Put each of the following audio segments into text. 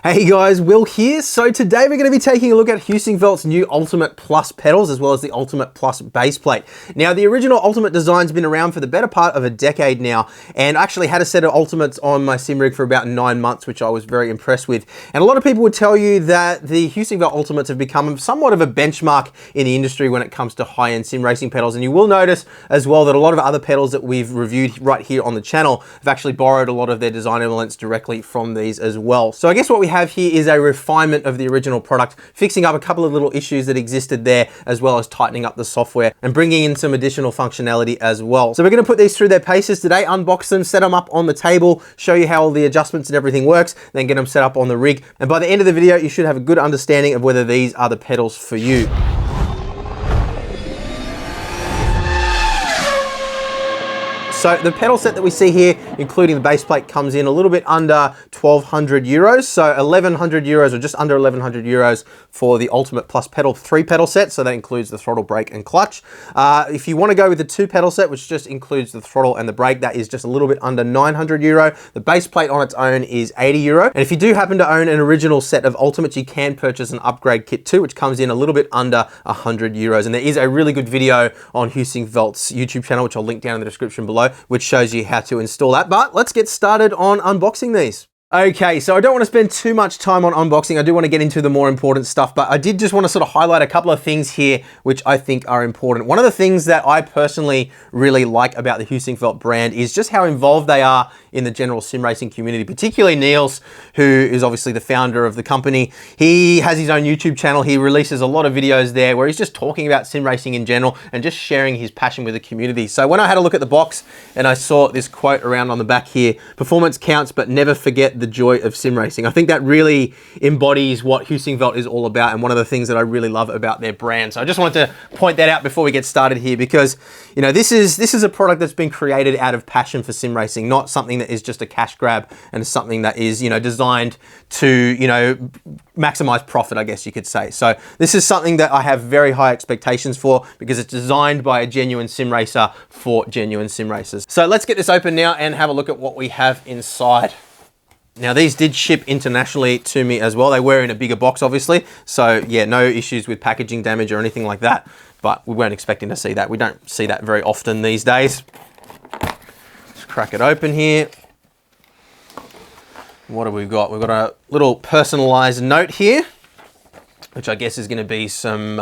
Hey guys, Will here. So today we're going to be taking a look at Heusinkveld's new Ultimate Plus pedals as well as the Ultimate Plus base plate. Now the original Ultimate design's been around for the better part of a decade now, and I actually had a set of Ultimates on my sim rig for about 9 months, which I was very impressed with. And a lot of people would tell you that the Heusinkveld Ultimates have become somewhat of a benchmark in the industry when it comes to high-end sim racing pedals. And you will notice as well that a lot of other pedals that we've reviewed right here on the channel have actually borrowed a lot of their design elements directly from these as well. So I guess what we have here is a refinement of the original product, fixing up a couple of little issues that existed there, as well as tightening up the software and bringing in some additional functionality as well. So we're going to put these through their paces today, unbox them, set them up on the table, show you how all the adjustments and everything works, then get them set up on the rig. And by the end of the video, you should have a good understanding of whether these are the pedals for you. So the pedal set that we see here, including the base plate, comes in a little bit under 1,200 euros. So 1,100 euros or just under 1,100 euros for the Ultimate Plus pedal 3 pedal set. So that includes the throttle, brake and clutch. If you want to go with the 2 pedal set, which just includes the throttle and the brake, that is just a little bit under 900 euro. The base plate on its own is 80 euro. And if you do happen to own an original set of Ultimates, you can purchase an upgrade kit too, which comes in a little bit under 100 euros. And there is a really good video on Heusinkveld's YouTube channel, which I'll link down in the description below, which shows you how to install that. But let's get started on unboxing these. Okay, so I don't want to spend too much time on unboxing. I do want to get into the more important stuff, but I did just want to sort of highlight a couple of things here which I think are important. One of the things that I personally really like about the Heusinkveld brand is just how involved they are in the general sim racing community, particularly Niels, who is obviously the founder of the company. He has his own YouTube channel. He releases a lot of videos there where he's just talking about sim racing in general and just sharing his passion with the community. So when I had a look at the box and I saw this quote around on the back here, performance counts, but never forget the joy of sim racing. I think that really embodies what Heusinkveld is all about and one of the things that I really love about their brand. So I just wanted to point that out before we get started here, because you know this is a product that's been created out of passion for sim racing, not something that is just a cash grab and something that is, you know, designed to, you know, maximize profit, I guess you could say. So this is something that I have very high expectations for because it's designed by a genuine sim racer for genuine sim racers. So let's get this open now and have a look at what we have inside. Now these did ship internationally to me as well. They were in a bigger box, obviously. So yeah, no issues with packaging damage or anything like that, but we weren't expecting to see that. We don't see that very often these days. Let's crack it open here. What have we got? We've got a little personalized note here, which I guess is going to be some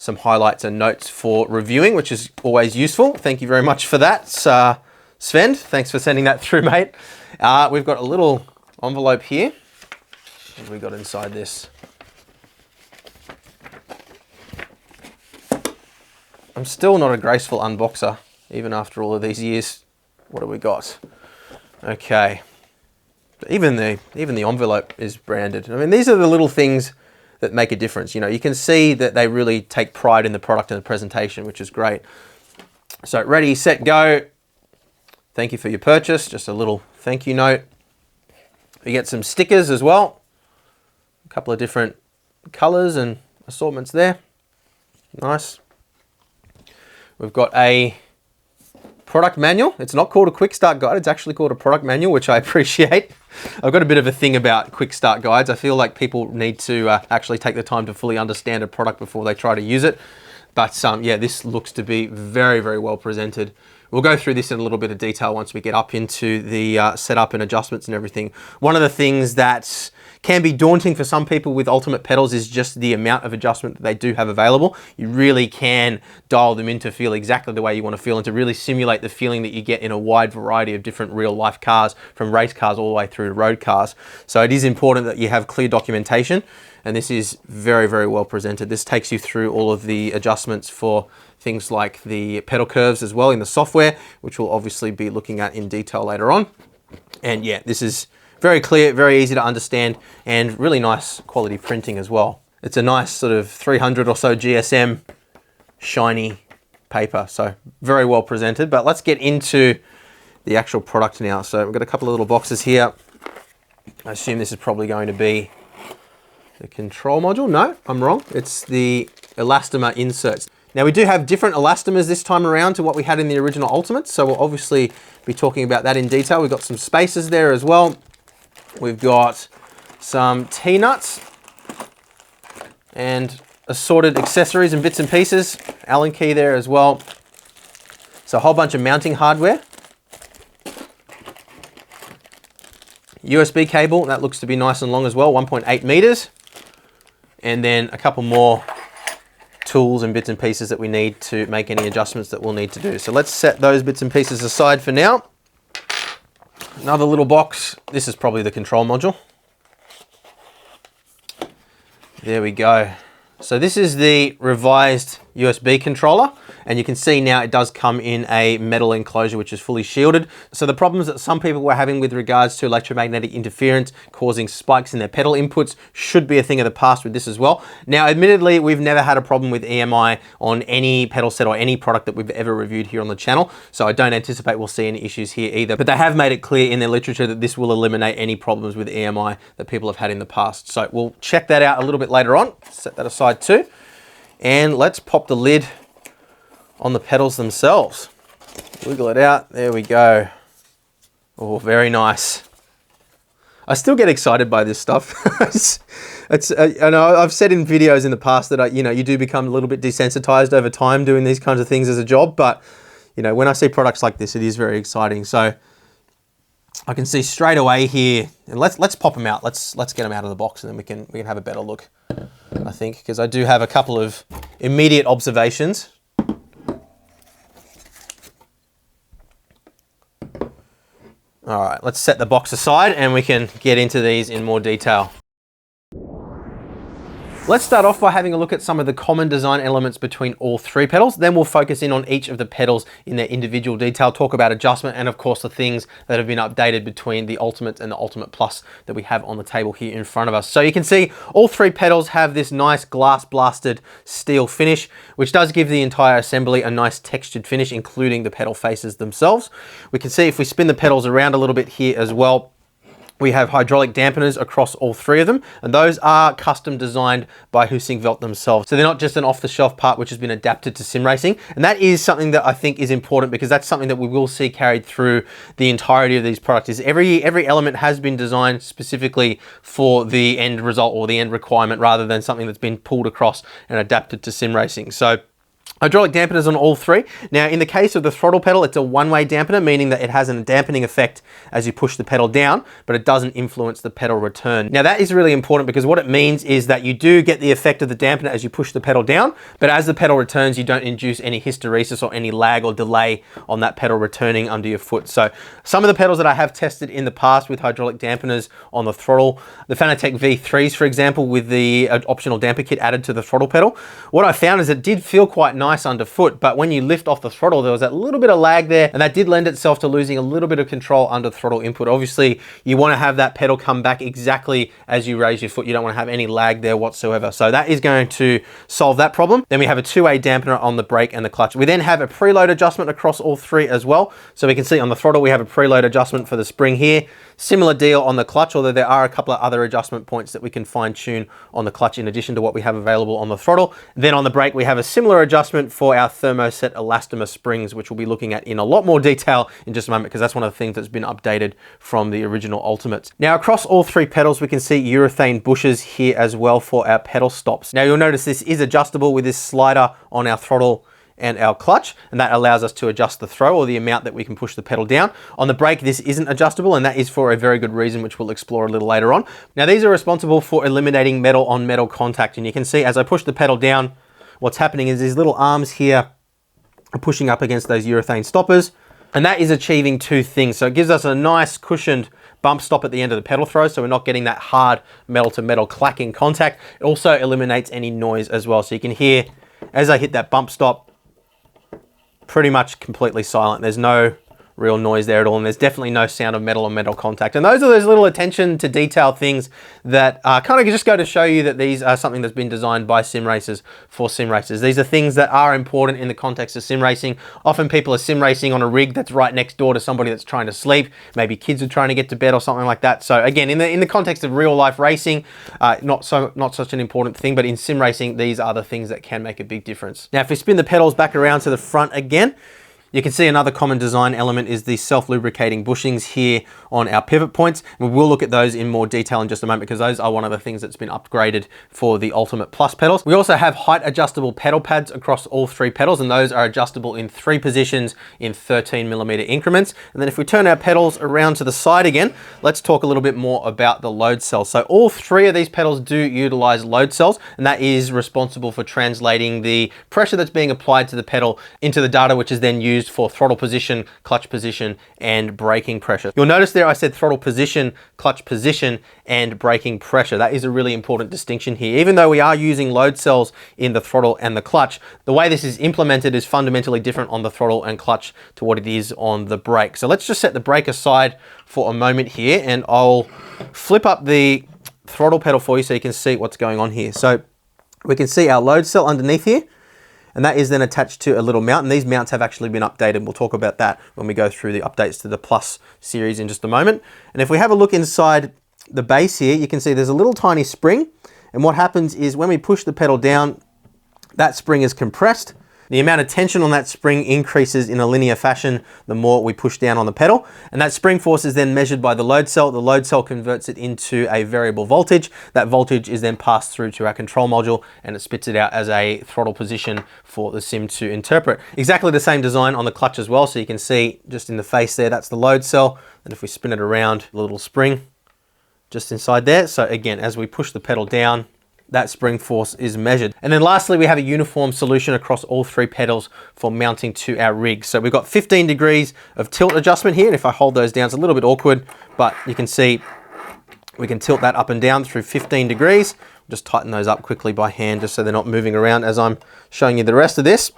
highlights and notes for reviewing, which is always useful. Thank you very much for that, Sven. Thanks for sending that through, mate. We've got a little envelope here. What have we got inside this? I'm still not a graceful unboxer, even after all of these years. What have we got? Okay. Even the envelope is branded. I mean, these are the little things that make a difference. You know, you can see that they really take pride in the product and the presentation, which is great. So ready, set, go. Thank you for your purchase. Just a little thank you note. We get some stickers as well. A couple of different colors and assortments there. Nice. We've got a product manual. It's not called a quick start guide. It's actually called a product manual, which I appreciate. I've got a bit of a thing about quick start guides. I feel like people need to actually take the time to fully understand a product before they try to use it. But yeah, this looks to be very, very well presented. We'll go through this in a little bit of detail once we get up into the setup and adjustments and everything. One of the things that can be daunting for some people with Ultimate pedals is just the amount of adjustment that they do have available. You really can dial them in to feel exactly the way you want to feel and to really simulate the feeling that you get in a wide variety of different real life cars, from race cars all the way through to road cars. So it is important that you have clear documentation, and this is very, very well presented. This takes you through all of the adjustments for things like the pedal curves as well in the software, which we'll obviously be looking at in detail later on. And yeah, this is very clear, very easy to understand, and really nice quality printing as well. It's a nice sort of 300 or so GSM shiny paper, so very well presented. But let's get into the actual product now. So we've got a couple of little boxes here. I assume this is probably going to be the control module. No, I'm wrong. It's the elastomer inserts. Now we do have different elastomers this time around to what we had in the original Ultimate, so we'll obviously be talking about that in detail. We've got some spacers there as well. We've got some T-nuts, and assorted accessories and bits and pieces. Allen key there as well. So a whole bunch of mounting hardware. USB cable, that looks to be nice and long as well, 1.8 meters. And then a couple more tools and bits and pieces that we need to make any adjustments that we'll need to do. So let's set those bits and pieces aside for now. Another little box. This is probably the control module. There we go. So this is the revised USB controller, and you can see now it does come in a metal enclosure which is fully shielded. So the problems that some people were having with regards to electromagnetic interference causing spikes in their pedal inputs should be a thing of the past with this as well. Now, admittedly, we've never had a problem with EMI on any pedal set or any product that we've ever reviewed here on the channel, so I don't anticipate we'll see any issues here either. But they have made it clear in their literature that this will eliminate any problems with EMI that people have had in the past. So we'll check that out a little bit later on. Set that aside too. And let's pop the lid on the pedals themselves. Wiggle it out. There we go. Oh, very nice. I still get excited by this stuff. I know I've said in videos in the past that you do become a little bit desensitized over time doing these kinds of things as a job, but when I see products like this, it is very exciting. So I can see straight away here, and let's pop them out. Let's get them out of the box, and then we can have a better look, I think, because I do have a couple of immediate observations. All right, let's set the box aside and we can get into these in more detail. Let's start off by having a look at some of the common design elements between all three pedals. Then we'll focus in on each of the pedals in their individual detail, talk about adjustment, and of course the things that have been updated between the Ultimate and the Ultimate Plus that we have on the table here in front of us. So you can see all three pedals have this nice glass blasted steel finish, which does give the entire assembly a nice textured finish, including the pedal faces themselves. We can see if we spin the pedals around a little bit here as well, we have hydraulic dampeners across all three of them, and those are custom designed by Heusinkveld themselves. So they're not just an off-the-shelf part which has been adapted to sim racing, and that is something that I think is important because that's something that we will see carried through the entirety of these products. Is every element has been designed specifically for the end result or the end requirement rather than something that's been pulled across and adapted to sim racing. So hydraulic dampeners on all three. Now, in the case of the throttle pedal, it's a one-way dampener, meaning that it has a dampening effect as you push the pedal down, but it doesn't influence the pedal return. Now, that is really important because what it means is that you do get the effect of the dampener as you push the pedal down, but as the pedal returns, you don't induce any hysteresis or any lag or delay on that pedal returning under your foot. So some of the pedals that I have tested in the past with hydraulic dampeners on the throttle, the Fanatec V3s, for example, with the optional damper kit added to the throttle pedal, what I found is it did feel quite nice underfoot, but when you lift off the throttle, there was that little bit of lag there, and that did lend itself to losing a little bit of control under throttle input. Obviously, you want to have that pedal come back exactly as you raise your foot. You don't want to have any lag there whatsoever. So that is going to solve that problem. Then we have a two-way dampener on the brake and the clutch. We then have a preload adjustment across all three as well. So we can see on the throttle, we have a preload adjustment for the spring here. Similar deal on the clutch, although there are a couple of other adjustment points that we can fine tune on the clutch in addition to what we have available on the throttle. Then on the brake, we have a similar adjustment for our thermoset elastomer springs, which we'll be looking at in a lot more detail in just a moment, because that's one of the things that's been updated from the original Ultimates. Now, across all three pedals, we can see urethane bushes here as well for our pedal stops. Now, you'll notice this is adjustable with this slider on our throttle and our clutch, and that allows us to adjust the throw or the amount that we can push the pedal down. On the brake, this isn't adjustable, and that is for a very good reason, which we'll explore a little later on. Now, these are responsible for eliminating metal on metal contact, and you can see as I push the pedal down, what's happening is these little arms here are pushing up against those urethane stoppers, and that is achieving two things. So it gives us a nice cushioned bump stop at the end of the pedal throw, so we're not getting that hard metal to metal clacking contact. It also eliminates any noise as well. So you can hear as I hit that bump stop, pretty much completely silent. There's no real noise there at all, and there's definitely no sound of metal on metal contact. And those are those little attention to detail things that kind of just go to show you that these are something that's been designed by sim racers for sim racers. These are things that are important in the context of sim racing. Often people are sim racing on a rig that's right next door to somebody that's trying to sleep. Maybe kids are trying to get to bed or something like that. So again, in the context of real life racing, not such an important thing, but in sim racing, these are the things that can make a big difference. Now, if we spin the pedals back around to the front again, You can see another common design element is the self-lubricating bushings here on our pivot points. And we'll look at those in more detail in just a moment because those are one of the things that's been upgraded for the Ultimate Plus pedals. We also have height adjustable pedal pads across all 3 pedals, and those are adjustable in 3 positions in 13mm increments. And then if we turn our pedals around to the side again, let's talk a little bit more about the load cell. So all 3 of these pedals do utilize load cells, and that is responsible for translating the pressure that's being applied to the pedal into the data, which is then used for throttle position, clutch position, and braking pressure. You'll notice there I said throttle position, clutch position, and braking pressure. That is a really important distinction here. Even though we are using load cells in the throttle and the clutch, the way this is implemented is fundamentally different on the throttle and clutch to what it is on the brake. So let's just set the brake aside for a moment here, and I'll flip up the throttle pedal for you so you can see what's going on here. So we can see our load cell underneath here, and that is then attached to a little mount, and these mounts have actually been updated. We'll talk about that when we go through the updates to the Plus series in just a moment. And if we have a look inside the base here, you can see there's a little tiny spring, and what happens is when we push the pedal down, that spring is compressed. The amount of tension on that spring increases in a linear fashion the more we push down on the pedal, and that spring force is then measured by the load cell. The load cell converts it into a variable voltage. That voltage is then passed through to our control module, and it spits it out as a throttle position for the sim to interpret. Exactly the same design on the clutch as well, so you can see just in the face there, that's the load cell, and if we spin it around, the little spring just inside there. So again, as we push the pedal down, that spring force is measured. And then lastly, we have a uniform solution across all 3 pedals for mounting to our rig. So we've got 15 degrees of tilt adjustment here. And if I hold those down, it's a little bit awkward, but you can see we can tilt that up and down through 15 degrees. Just tighten those up quickly by hand, just so they're not moving around as I'm showing you the rest of this.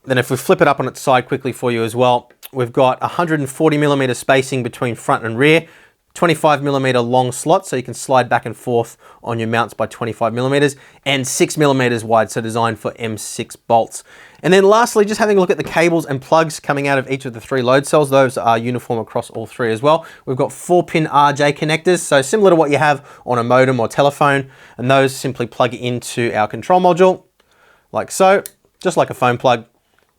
Then if we flip it up on its side quickly for you as well, we've got 140mm spacing between front and rear, 25mm long slot, so you can slide back and forth on your mounts by 25mm, and 6mm wide, so designed for M6 bolts. And then lastly, just having a look at the cables and plugs coming out of each of the 3 load cells. Those are uniform across all 3 as well. We've got 4-pin RJ connectors, so similar to what you have on a modem or telephone, and those simply plug into our control module, like so, just like a phone plug.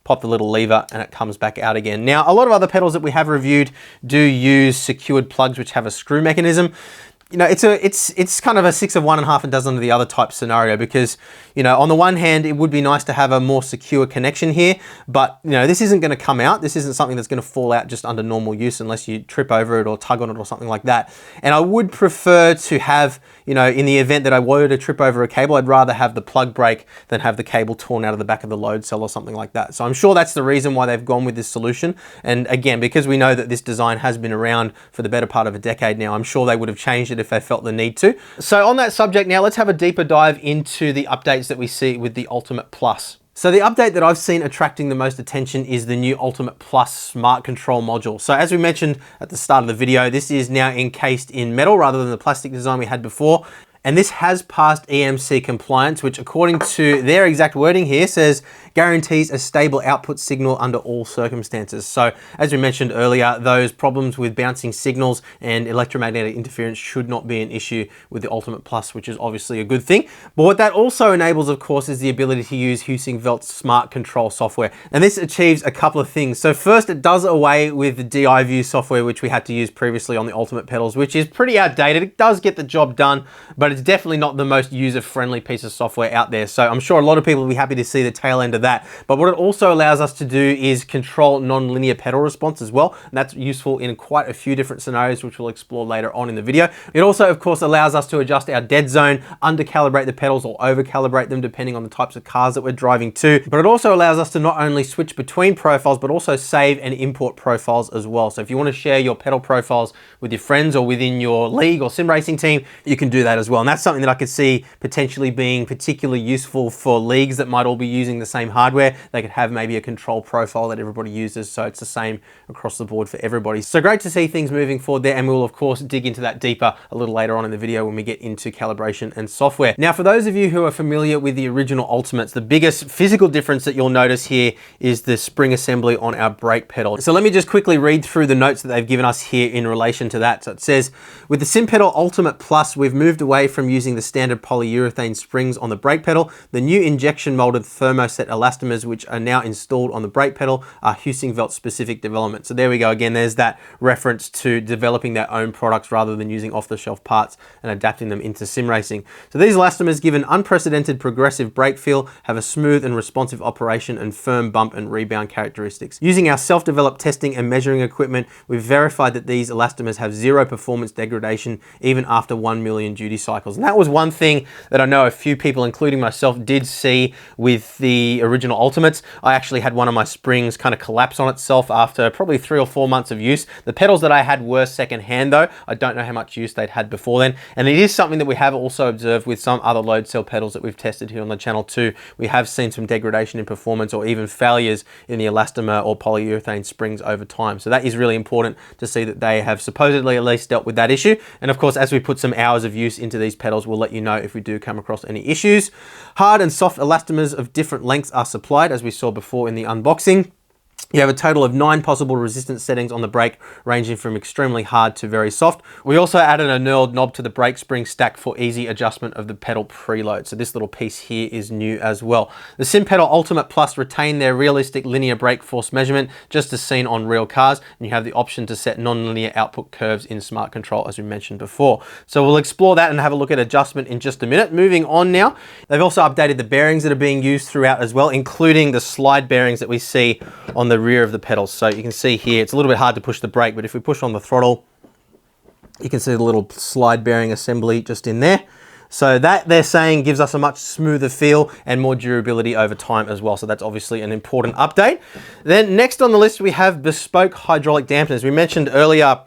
Pop the little lever and it comes back out again. Now, a lot of other pedals that we have reviewed do use secured plugs which have a screw mechanism. You know, it's kind of a 6 of one and half a dozen of the other type scenario, because, you know, on the one hand, it would be nice to have a more secure connection here, but, you know, this isn't going to come out. This isn't something that's going to fall out just under normal use unless you trip over it or tug on it or something like that. And I would prefer to have, you know, in the event that I were to trip over a cable, I'd rather have the plug break than have the cable torn out of the back of the load cell or something like that. So I'm sure that's the reason why they've gone with this solution. And again, because we know that this design has been around for the better part of a decade now, I'm sure they would have changed it if they felt the need to. So on that subject now, let's have a deeper dive into the updates that we see with the Ultimate Plus. So the update that I've seen attracting the most attention is the new Ultimate Plus Smart Control module. So as we mentioned at the start of the video, this is now encased in metal rather than the plastic design we had before. And this has passed EMC compliance, which according to their exact wording here says guarantees a stable output signal under all circumstances. So as we mentioned earlier, those problems with bouncing signals and electromagnetic interference should not be an issue with the Ultimate Plus, which is obviously a good thing. But what that also enables, of course, is the ability to use Heusinkveld's smart control software. And this achieves a couple of things. So first, it does away with the DI-View software, which we had to use previously on the Ultimate pedals, which is pretty outdated. It does get the job done, but it's definitely not the most user-friendly piece of software out there. So I'm sure a lot of people will be happy to see the tail end of that. But what it also allows us to do is control non-linear pedal response as well. And that's useful in quite a few different scenarios, which we'll explore later on in the video. It also, of course, allows us to adjust our dead zone, under-calibrate the pedals or over-calibrate them depending on the types of cars that we're driving to. But it also allows us to not only switch between profiles, but also save and import profiles as well. So if you want to share your pedal profiles with your friends or within your league or sim racing team, you can do that as well. And that's something that I could see potentially being particularly useful for leagues that might all be using the same hardware. They could have maybe a control profile that everybody uses, so it's the same across the board for everybody. So great to see things moving forward there, and we'll of course dig into that deeper a little later on in the video when we get into calibration and software. Now, for those of you who are familiar with the original Ultimates, the biggest physical difference that you'll notice here is the spring assembly on our brake pedal. So let me just quickly read through the notes that they've given us here in relation to that. So it says, with the Sim Pedal Ultimate Plus, we've moved away away from using the standard polyurethane springs on the brake pedal. The new injection molded thermoset elastomers, which are now installed on the brake pedal, are Heusinkveld specific development. So there we go. Again, there's that reference to developing their own products rather than using off-the-shelf parts and adapting them into sim racing. So these elastomers give an unprecedented progressive brake feel, have a smooth and responsive operation, and firm bump and rebound characteristics. Using our self-developed testing and measuring equipment, we've verified that these elastomers have zero performance degradation even after 1 million duty cycles. And that was one thing that I know a few people, including myself, did see with the original Ultimates. I actually had one of my springs kind of collapse on itself after probably 3 or 4 months of use. The pedals that I had were second-hand though. I don't know how much use they'd had before then. And it is something that we have also observed with some other load cell pedals that we've tested here on the channel too. We have seen some degradation in performance or even failures in the elastomer or polyurethane springs over time. So that is really important to see that they have supposedly at least dealt with that issue. And of course, as we put some hours of use into these pedals, we'll let you know if we do come across any issues. Hard and soft elastomers of different lengths are supplied, as we saw before in the unboxing. You have a total of 9 possible resistance settings on the brake, ranging from extremely hard to very soft. We also added a knurled knob to the brake spring stack for easy adjustment of the pedal preload. So this little piece here is new as well. The SimPedal Ultimate Plus retain their realistic linear brake force measurement, just as seen on real cars, and you have the option to set non-linear output curves in Smart Control, as we mentioned before. So we'll explore that and have a look at adjustment in just a minute. Moving on now, they've also updated the bearings that are being used throughout as well, including the slide bearings that we see on the rear of the pedals. So you can see here, it's a little bit hard to push the brake, but if we push on the throttle, you can see the little slide bearing assembly just in there. So that, they're saying, gives us a much smoother feel and more durability over time as well. So that's obviously an important update. Then next on the list, we have bespoke hydraulic dampeners. We mentioned earlier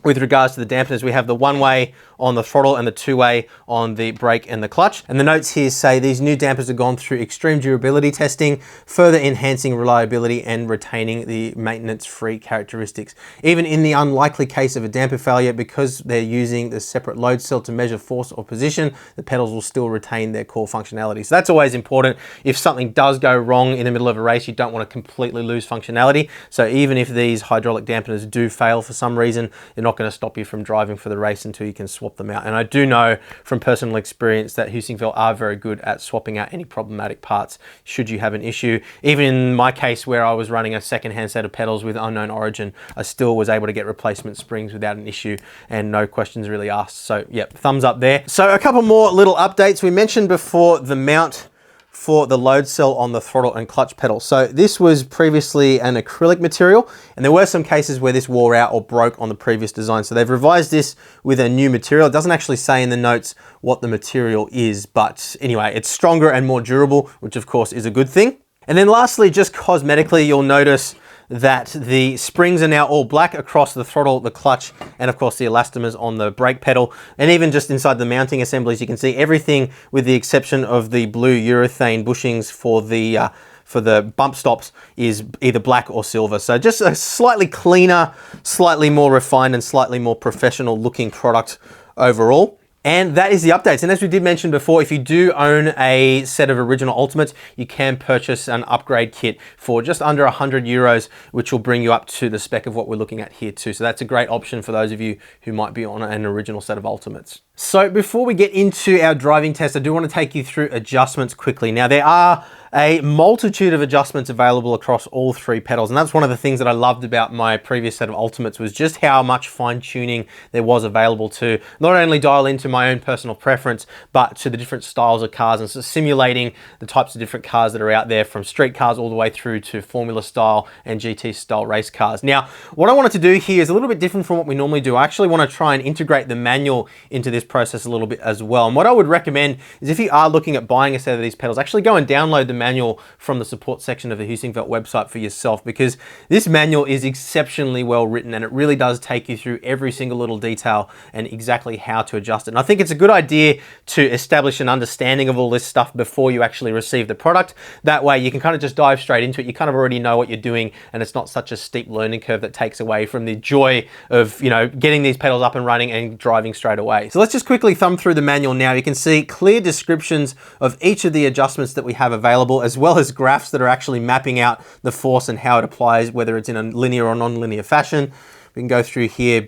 with regards to the dampeners, we have the one-way on the throttle and the two-way on the brake and the clutch. And the notes here say these new dampers have gone through extreme durability testing, further enhancing reliability and retaining the maintenance-free characteristics. Even in the unlikely case of a damper failure, because they're using the separate load cell to measure force or position, the pedals will still retain their core functionality. So that's always important. If something does go wrong in the middle of a race, you don't want to completely lose functionality. So even if these hydraulic dampeners do fail for some reason, they're not going to stop you from driving for the race until you can swap them out. And I do know from personal experience that Heusinkveld are very good at swapping out any problematic parts should you have an issue. Even in my case where I was running a second-hand set of pedals with unknown origin, I still was able to get replacement springs without an issue and no questions really asked. So yep, thumbs up there. So a couple more little updates. We mentioned before the mount for the load cell on the throttle and clutch pedal. So this was previously an acrylic material, and there were some cases where this wore out or broke on the previous design. So they've revised this with a new material. It doesn't actually say in the notes what the material is, but anyway, it's stronger and more durable, which of course is a good thing. And then lastly, just cosmetically, you'll notice that the springs are now all black across the throttle, the clutch, and of course the elastomers on the brake pedal. And even just inside the mounting assemblies, you can see everything with the exception of the blue urethane bushings for the bump stops is either black or silver. So just a slightly cleaner, slightly more refined, and slightly more professional looking product overall. And that is the updates. And as we did mention before, if you do own a set of original Ultimates, you can purchase an upgrade kit for just under 100 euros, which will bring you up to the spec of what we're looking at here too. So that's a great option for those of you who might be on an original set of Ultimates. So before we get into our driving test, I do want to take you through adjustments quickly. Now there are a multitude of adjustments available across all 3 pedals, and that's one of the things that I loved about my previous set of Ultimates, was just how much fine tuning there was available to not only dial into my own personal preference, but to the different styles of cars, and so simulating the types of different cars that are out there, from street cars all the way through to Formula style and GT style race cars. Now, what I wanted to do here is a little bit different from what we normally do. I actually want to try and integrate the manual into this process a little bit as well. And what I would recommend is, if you are looking at buying a set of these pedals, actually go and download the manual from the support section of the Heusinkveld website for yourself, because this manual is exceptionally well written and it really does take you through every single little detail and exactly how to adjust it. And I think it's a good idea to establish an understanding of all this stuff before you actually receive the product. That way you can kind of just dive straight into it. You kind of already know what you're doing, and it's not such a steep learning curve that takes away from the joy of, you know, getting these pedals up and running and driving straight away. So let's just quickly thumb through the manual now. You can see clear descriptions of each of the adjustments that we have available, as well as graphs that are actually mapping out the force and how it applies, whether it's in a linear or non-linear fashion. We can go through here,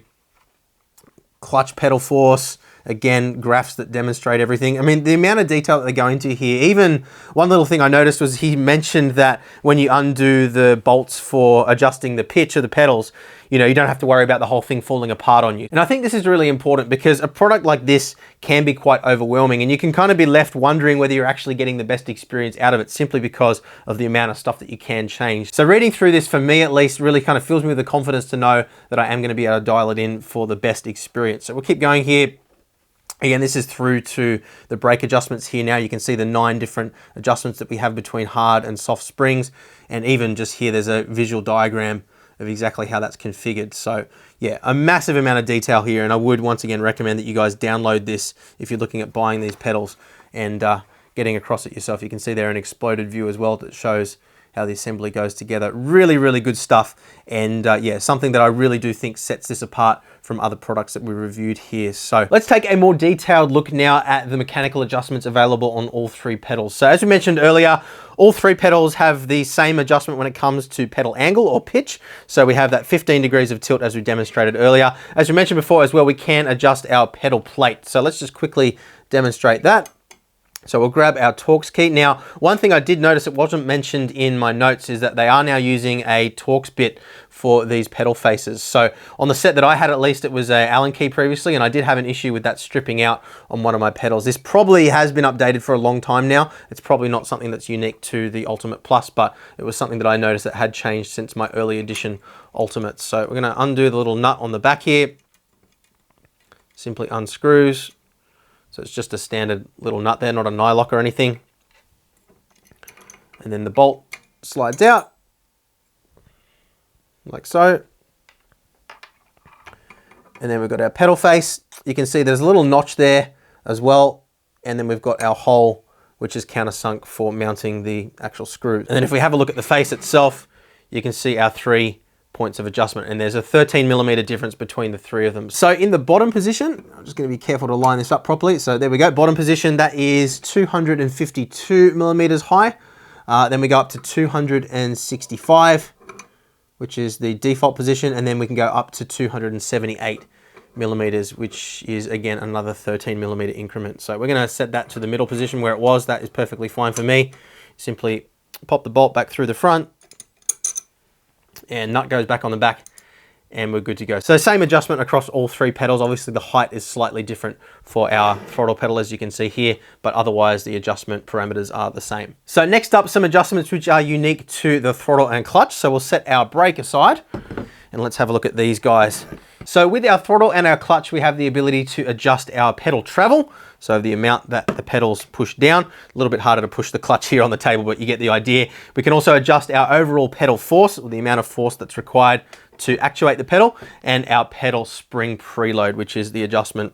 clutch pedal force, Again, graphs that demonstrate everything. I mean, the amount of detail that they go into here, even one little thing I noticed was he mentioned that when you undo the bolts for adjusting the pitch of the pedals, you know, you don't have to worry about the whole thing falling apart on you. And I think this is really important because a product like this can be quite overwhelming and you can kind of be left wondering whether you're actually getting the best experience out of it simply because of the amount of stuff that you can change. So reading through this, for me at least, really kind of fills me with the confidence to know that I am going to be able to dial it in for the best experience. So we'll keep going here. Again, this is through to the brake adjustments here. Now you can see the 9 different adjustments that we have between hard and soft springs. And even just here, there's a visual diagram of exactly how that's configured. So yeah, a massive amount of detail here. And I would once again recommend that you guys download this if you're looking at buying these pedals and getting across it yourself. You can see there an exploded view as well that shows how the assembly goes together. Really, really good stuff. And yeah, something that I really do think sets this apart from other products that we reviewed here. So let's take a more detailed look now at the mechanical adjustments available on all 3 pedals. So as we mentioned earlier, all 3 pedals have the same adjustment when it comes to pedal angle or pitch. So we have that 15 degrees of tilt as we demonstrated earlier. As we mentioned before as well, we can adjust our pedal plate. So let's just quickly demonstrate that. So we'll grab our Torx key. Now, one thing I did notice it wasn't mentioned in my notes is that they are now using a Torx bit for these pedal faces. So on the set that I had, at least, it was a Allen key previously, and I did have an issue with that stripping out on one of my pedals. This probably has been updated for a long time now. It's probably not something that's unique to the Ultimate Plus, but it was something that I noticed that had changed since my early edition Ultimates. So we're gonna undo the little nut on the back here. Simply unscrews. So it's just a standard little nut there, not a nylock or anything. And then the bolt slides out, like so. And then we've got our pedal face. You can see there's a little notch there as well. And then we've got our hole, which is countersunk for mounting the actual screw. And then if we have a look at the face itself, you can see our 3 points of adjustment, and there's a 13mm difference between the 3 of them. So in the bottom position, I'm just going to be careful to line this up properly. So there we go, bottom position, that is 252mm high. Then we go up to 265, which is the default position, and then we can go up to 278mm, which is again another 13mm increment. So we're going to set that to the middle position where it was. That is perfectly fine for me. Simply pop the bolt back through the front, and nut goes back on the back, and we're good to go. So same adjustment across all 3 pedals. Obviously the height is slightly different for our throttle pedal, as you can see here, but otherwise the adjustment parameters are the same. So next up, some adjustments which are unique to the throttle and clutch. So we'll set our brake aside and let's have a look at these guys. So with our throttle and our clutch, we have the ability to adjust our pedal travel. So the amount that the pedals push down. A little bit harder to push the clutch here on the table, but you get the idea. We can also adjust our overall pedal force, or the amount of force that's required to actuate the pedal, and our pedal spring preload, which is the adjustment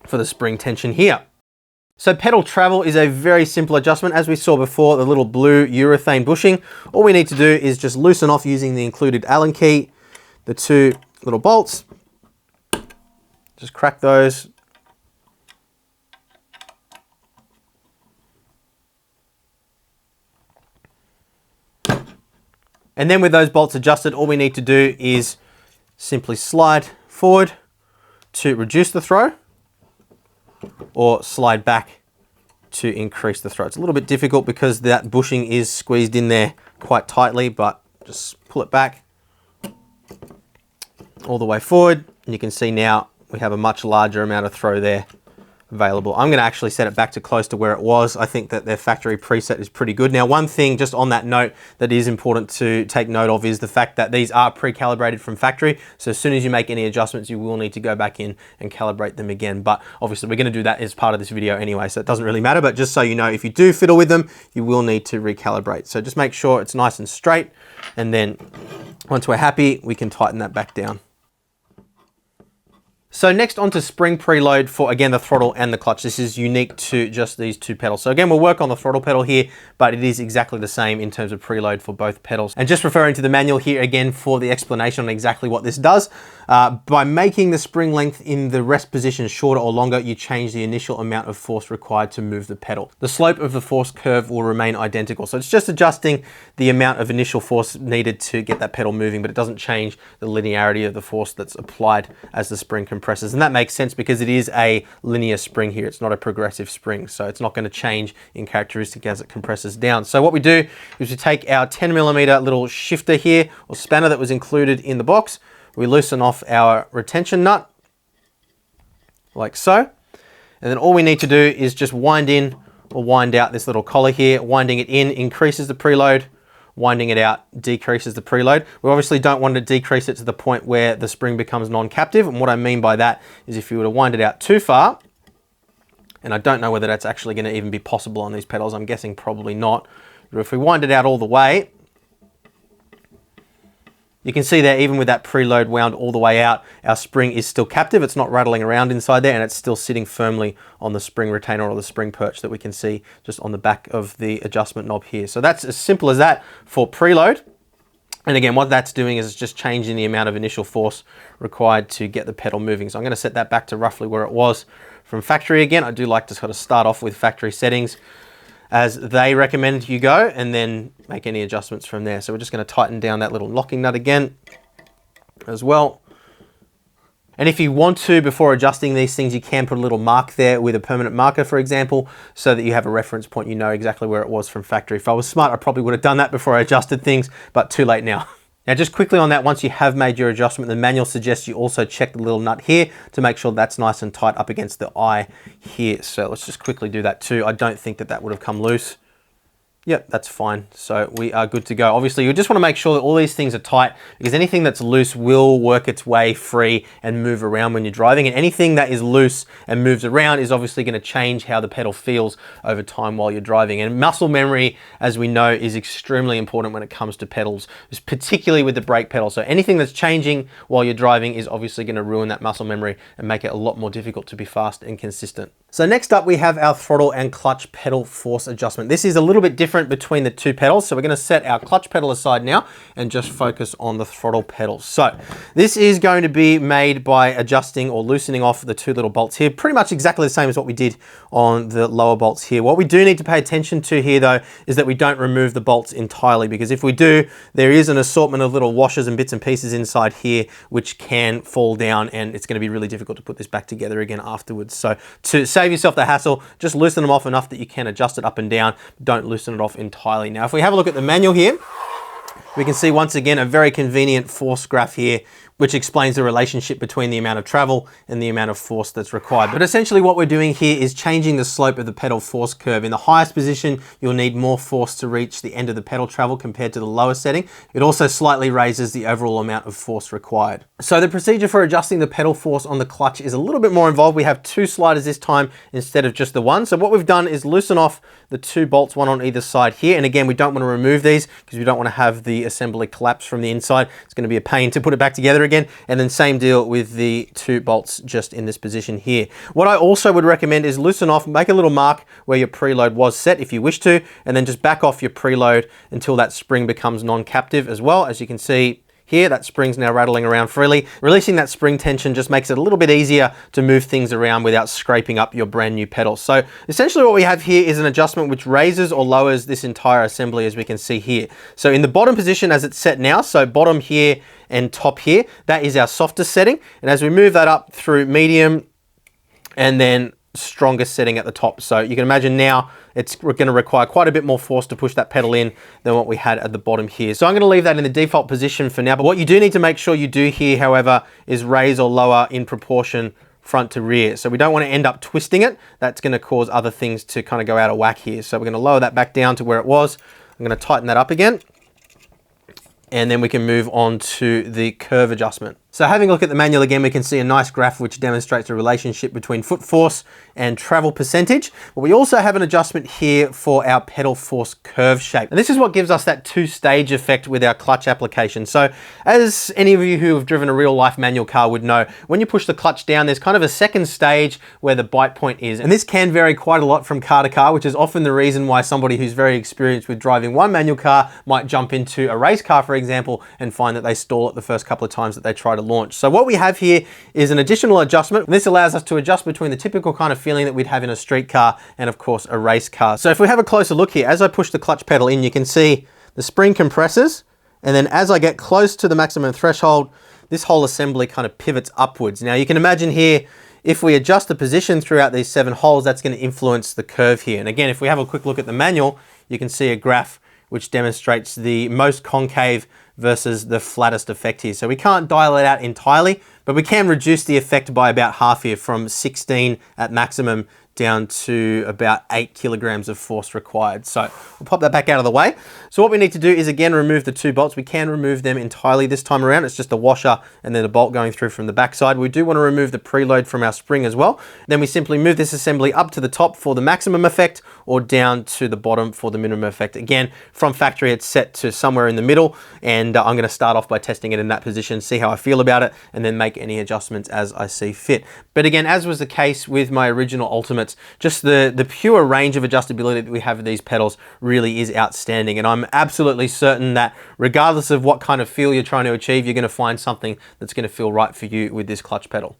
for the spring tension here. So pedal travel is a very simple adjustment. As we saw before, the little blue urethane bushing, all we need to do is just loosen off using the included Allen key, the 2 little bolts, just crack those. And then with those bolts adjusted, all we need to do is simply slide forward to reduce the throw, or slide back to increase the throw. It's a little bit difficult because that bushing is squeezed in there quite tightly, but just pull it back all the way forward. And you can see now we have a much larger amount of throw there available. I'm going to actually set it back to close to where it was. I think that their factory preset is pretty good. Now, one thing just on that note that is important to take note of is the fact that these are pre-calibrated from factory. So as soon as you make any adjustments, you will need to go back in and calibrate them again. But obviously we're going to do that as part of this video anyway, so it doesn't really matter. But just so you know, if you do fiddle with them, you will need to recalibrate. So just make sure it's nice and straight. And then once we're happy, we can tighten that back down. So next onto spring preload for, again, the throttle and the clutch. This is unique to just these 2 pedals. So again, we'll work on the throttle pedal here, but it is exactly the same in terms of preload for both pedals. And just referring to the manual here again for the explanation on exactly what this does. By making the spring length in the rest position shorter or longer, you change the initial amount of force required to move the pedal. The slope of the force curve will remain identical. So it's just adjusting the amount of initial force needed to get that pedal moving, but it doesn't change the linearity of the force that's applied as the spring compresses. compresses. And that makes sense because it is a linear spring here. It's not a progressive spring, so it's not going to change in characteristic as it compresses down. So what we do is we take our 10mm little shifter here, or spanner that was included in the box. We loosen off our retention nut, like so. And then all we need to do is just wind in or wind out this little collar here. Winding it in increases the preload. Winding it out decreases the preload. We obviously don't want to decrease it to the point where the spring becomes non-captive. And what I mean by that is if you were to wind it out too far, and I don't know whether that's actually going to even be possible on these pedals, I'm guessing probably not. But if we wind it out all the way, you can see there, even with that preload wound all the way out, our spring is still captive. It's not rattling around inside there, and it's still sitting firmly on the spring retainer or the spring perch that we can see just on the back of the adjustment knob here. So that's as simple as that for preload. And again, what that's doing is it's just changing the amount of initial force required to get the pedal moving. So I'm going to set that back to roughly where it was from factory again. I do like to sort of start off with factory settings as they recommend you go, and then make any adjustments from there. So we're just going to tighten down that little locking nut again as well. And if you want to, before adjusting these things, you can put a little mark there with a permanent marker, for example, so that you have a reference point, you know exactly where it was from factory. If I was smart, I probably would have done that before I adjusted things, but too late now. Now, just quickly on that, once you have made your adjustment, the manual suggests you also check the little nut here to make sure that's nice and tight up against the eye here. So let's just quickly do that too. I don't think that would have come loose. Yep, that's fine. So we are good to go. Obviously, you just want to make sure that all these things are tight, because anything that's loose will work its way free and move around when you're driving. And anything that is loose and moves around is obviously going to change how the pedal feels over time while you're driving. And muscle memory, as we know, is extremely important when it comes to pedals, particularly with the brake pedal. So anything that's changing while you're driving is obviously going to ruin that muscle memory and make it a lot more difficult to be fast and consistent. So next up, we have our throttle and clutch pedal force adjustment. This is a little bit different between the two pedals. So we're going to set our clutch pedal aside now and just focus on the throttle pedal. So this is going to be made by adjusting or loosening off the two little bolts here, pretty much exactly the same as what we did on the lower bolts here. What we do need to pay attention to here though, is that we don't remove the bolts entirely, because if we do, there is an assortment of little washers and bits and pieces inside here, which can fall down, and it's going to be really difficult to put this back together again afterwards. So to save yourself the hassle, just loosen them off enough that you can adjust it up and down. Don't loosen it off entirely. Now, if we have a look at the manual here, we can see once again a very convenient force graph here, which explains the relationship between the amount of travel and the amount of force that's required. But essentially what we're doing here is changing the slope of the pedal force curve. In the highest position, you'll need more force to reach the end of the pedal travel compared to the lower setting. It also slightly raises the overall amount of force required. So the procedure for adjusting the pedal force on the clutch is a little bit more involved. We have two sliders this time instead of just the one. So what we've done is loosen off the two bolts, one on either side here. And again, we don't want to remove these because we don't want to have the assembly collapse from the inside. It's going to be a pain to put it back together again. And then same deal with the two bolts just in this position here. What I also would recommend is loosen off, make a little mark where your preload was set if you wish to, and then just back off your preload until that spring becomes non-captive as well. As you can see here, that spring's now rattling around freely. Releasing that spring tension just makes it a little bit easier to move things around without scraping up your brand new pedal. So essentially what we have here is an adjustment which raises or lowers this entire assembly, as we can see here. So in the bottom position as it's set now, so bottom here and top here, that is our softest setting. And as we move that up through medium and then strongest setting at the top. So you can imagine now it's going to require quite a bit more force to push that pedal in than what we had at the bottom here. So I'm going to leave that in the default position for now. But what you do need to make sure you do here, however, is raise or lower in proportion front to rear. So we don't want to end up twisting it. That's going to cause other things to kind of go out of whack here. So we're going to lower that back down to where it was. I'm going to tighten that up again. And then we can move on to the curve adjustment. So having a look at the manual again, we can see a nice graph which demonstrates a relationship between foot force and travel percentage. But we also have an adjustment here for our pedal force curve shape. And this is what gives us that two-stage effect with our clutch application. So as any of you who have driven a real life manual car would know, when you push the clutch down, there's kind of a second stage where the bite point is. And this can vary quite a lot from car to car, which is often the reason why somebody who's very experienced with driving one manual car might jump into a race car, for example, and find that they stall it the first couple of times that they try to launch. So what we have here is an additional adjustment. This allows us to adjust between the typical kind of feeling that we'd have in a street car and of course a race car. So if we have a closer look here, as I push the clutch pedal in, you can see the spring compresses, and then as I get close to the maximum threshold, this whole assembly kind of pivots upwards. Now you can imagine here, if we adjust the position throughout these 7 holes, that's going to influence the curve here. And again, if we have a quick look at the manual, you can see a graph which demonstrates the most concave versus the flattest effect here. So we can't dial it out entirely, but we can reduce the effect by about half here, from 16 at maximum down to about 8 kilograms of force required. So we'll pop that back out of the way. So what we need to do is again remove the 2 bolts. We can remove them entirely this time around. It's just a washer and then a bolt going through from the backside. We do want to remove the preload from our spring as well. Then we simply move this assembly up to the top for the maximum effect, or down to the bottom for the minimum effect. Again, from factory it's set to somewhere in the middle, and I'm going to start off by testing it in that position, see how I feel about it, and then make any adjustments as I see fit. But again, as was the case with my original Ultimate, just the pure range of adjustability that we have with these pedals really is outstanding. And I'm absolutely certain that regardless of what kind of feel you're trying to achieve, you're going to find something that's going to feel right for you with this clutch pedal.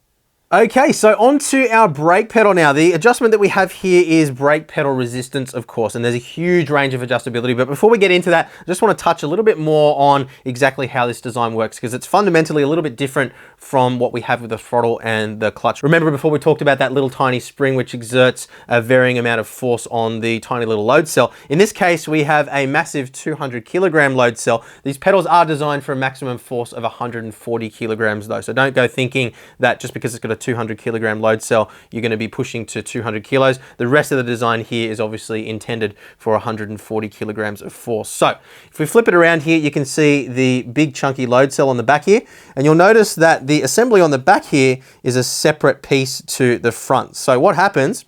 Okay, so onto our brake pedal now. The adjustment that we have here is brake pedal resistance, of course, and there's a huge range of adjustability. But before we get into that, I just want to touch a little bit more on exactly how this design works, because it's fundamentally a little bit different from what we have with the throttle and the clutch. Remember before we talked about that little tiny spring which exerts a varying amount of force on the tiny little load cell. In this case, we have a massive 200 kilogram load cell. These pedals are designed for a maximum force of 140 kilograms though. So don't go thinking that just because it's got a 200 kilogram load cell, you're going to be pushing to 200 kilos. The rest of the design here is obviously intended for 140 kilograms of force. So if we flip it around here, you can see the big chunky load cell on the back here, and you'll notice that the assembly on the back here is a separate piece to the front. So what happens